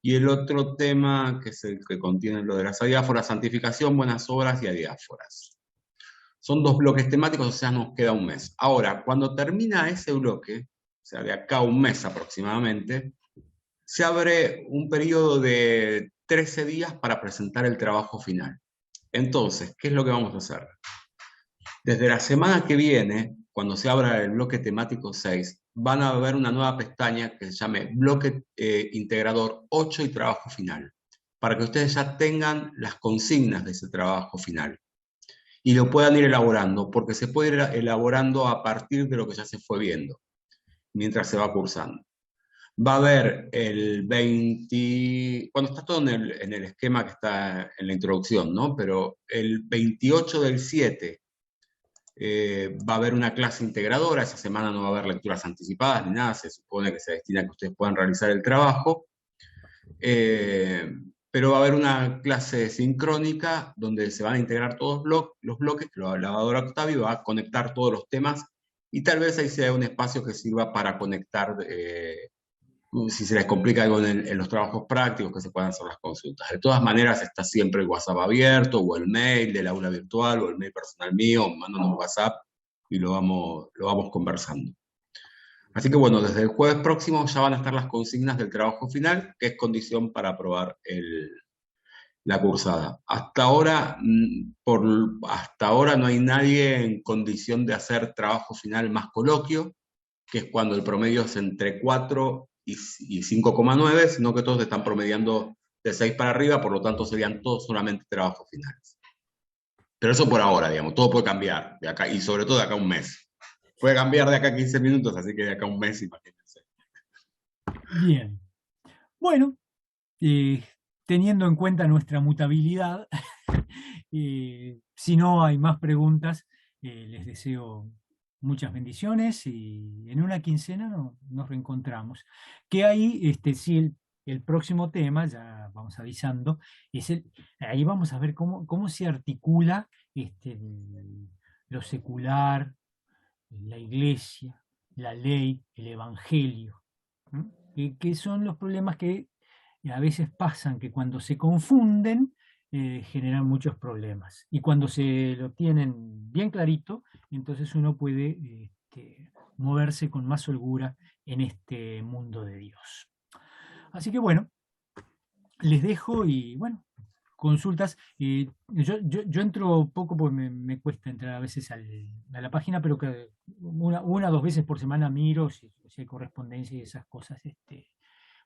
y el otro tema, que es el que contiene lo de las adiáforas, santificación, buenas obras y adiáforas. Son 2 bloques temáticos, o sea, nos queda un mes. Ahora, cuando termina ese bloque, o sea, de acá a un mes aproximadamente, se abre un periodo de 13 días para presentar el trabajo final. Entonces, ¿qué es lo que vamos a hacer? Desde la semana que viene, cuando se abra el bloque temático 6, van a haber una nueva pestaña que se llame Bloque Integrador 8 y Trabajo Final, para que ustedes ya tengan las consignas de ese trabajo final y lo puedan ir elaborando, porque se puede ir elaborando a partir de lo que ya se fue viendo, mientras se va cursando. Va a haber el 20, cuando está todo en el esquema que está en la introducción, ¿no? Pero el 28 del 7 va a haber una clase integradora. Esa semana no va a haber lecturas anticipadas ni nada, se supone que se destina a que ustedes puedan realizar el trabajo. Pero va a haber una clase sincrónica donde se van a integrar todos los bloques, que la lavadora Octavio va a conectar todos los temas, y tal vez ahí sea un espacio que sirva para conectar, si se les complica algo en los trabajos prácticos, que se puedan hacer las consultas. De todas maneras, está siempre el WhatsApp abierto, o el mail del aula virtual, o el mail personal mío, mandan un WhatsApp y lo vamos conversando. Así que bueno, desde el jueves próximo ya van a estar las consignas del trabajo final, que es condición para aprobar la cursada. Hasta ahora no hay nadie en condición de hacer trabajo final más coloquio, que es cuando el promedio es entre 4 y 5,9, sino que todos están promediando de 6 para arriba, por lo tanto serían todos solamente trabajos finales. Pero eso por ahora, digamos, todo puede cambiar, de acá, y sobre todo de acá a un mes. Puede cambiar de acá a 15 minutos, así que de acá a un mes, imagínense. Bien. Bueno, teniendo en cuenta nuestra mutabilidad, si no hay más preguntas, les deseo muchas bendiciones y en una quincena nos reencontramos. Que ahí, sí, el próximo tema, ya vamos avisando, ahí vamos a ver cómo se articula lo secular, la iglesia, la ley, el evangelio, que son los problemas que a veces pasan, que cuando se confunden generan muchos problemas. Y cuando se lo tienen bien clarito, entonces uno puede moverse con más holgura en este mundo de Dios. Así que bueno, les dejo y bueno, consultas. Yo entro poco porque me cuesta entrar a veces a la página, pero que una o 2 veces por semana miro si hay correspondencia y esas cosas,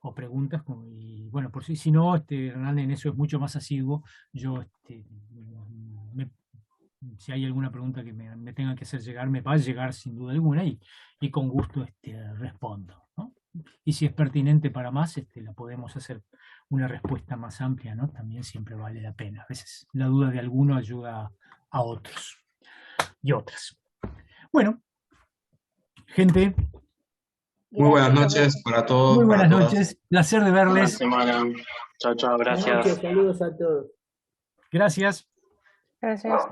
o preguntas, y bueno, por si no, Hernán en eso es mucho más asiduo. Yo, si hay alguna pregunta que me tenga que hacer llegar, me va a llegar sin duda alguna, y con gusto respondo, ¿no? Y si es pertinente para más, la podemos hacer una respuesta más amplia, ¿no? También siempre vale la pena. A veces la duda de alguno ayuda a otros y otras. Bueno, gente. Muy buenas noches para todos. Muy buenas noches. Placer de verles. Buena semana. Chao, chao, gracias. Saludos a todos. Gracias. Gracias.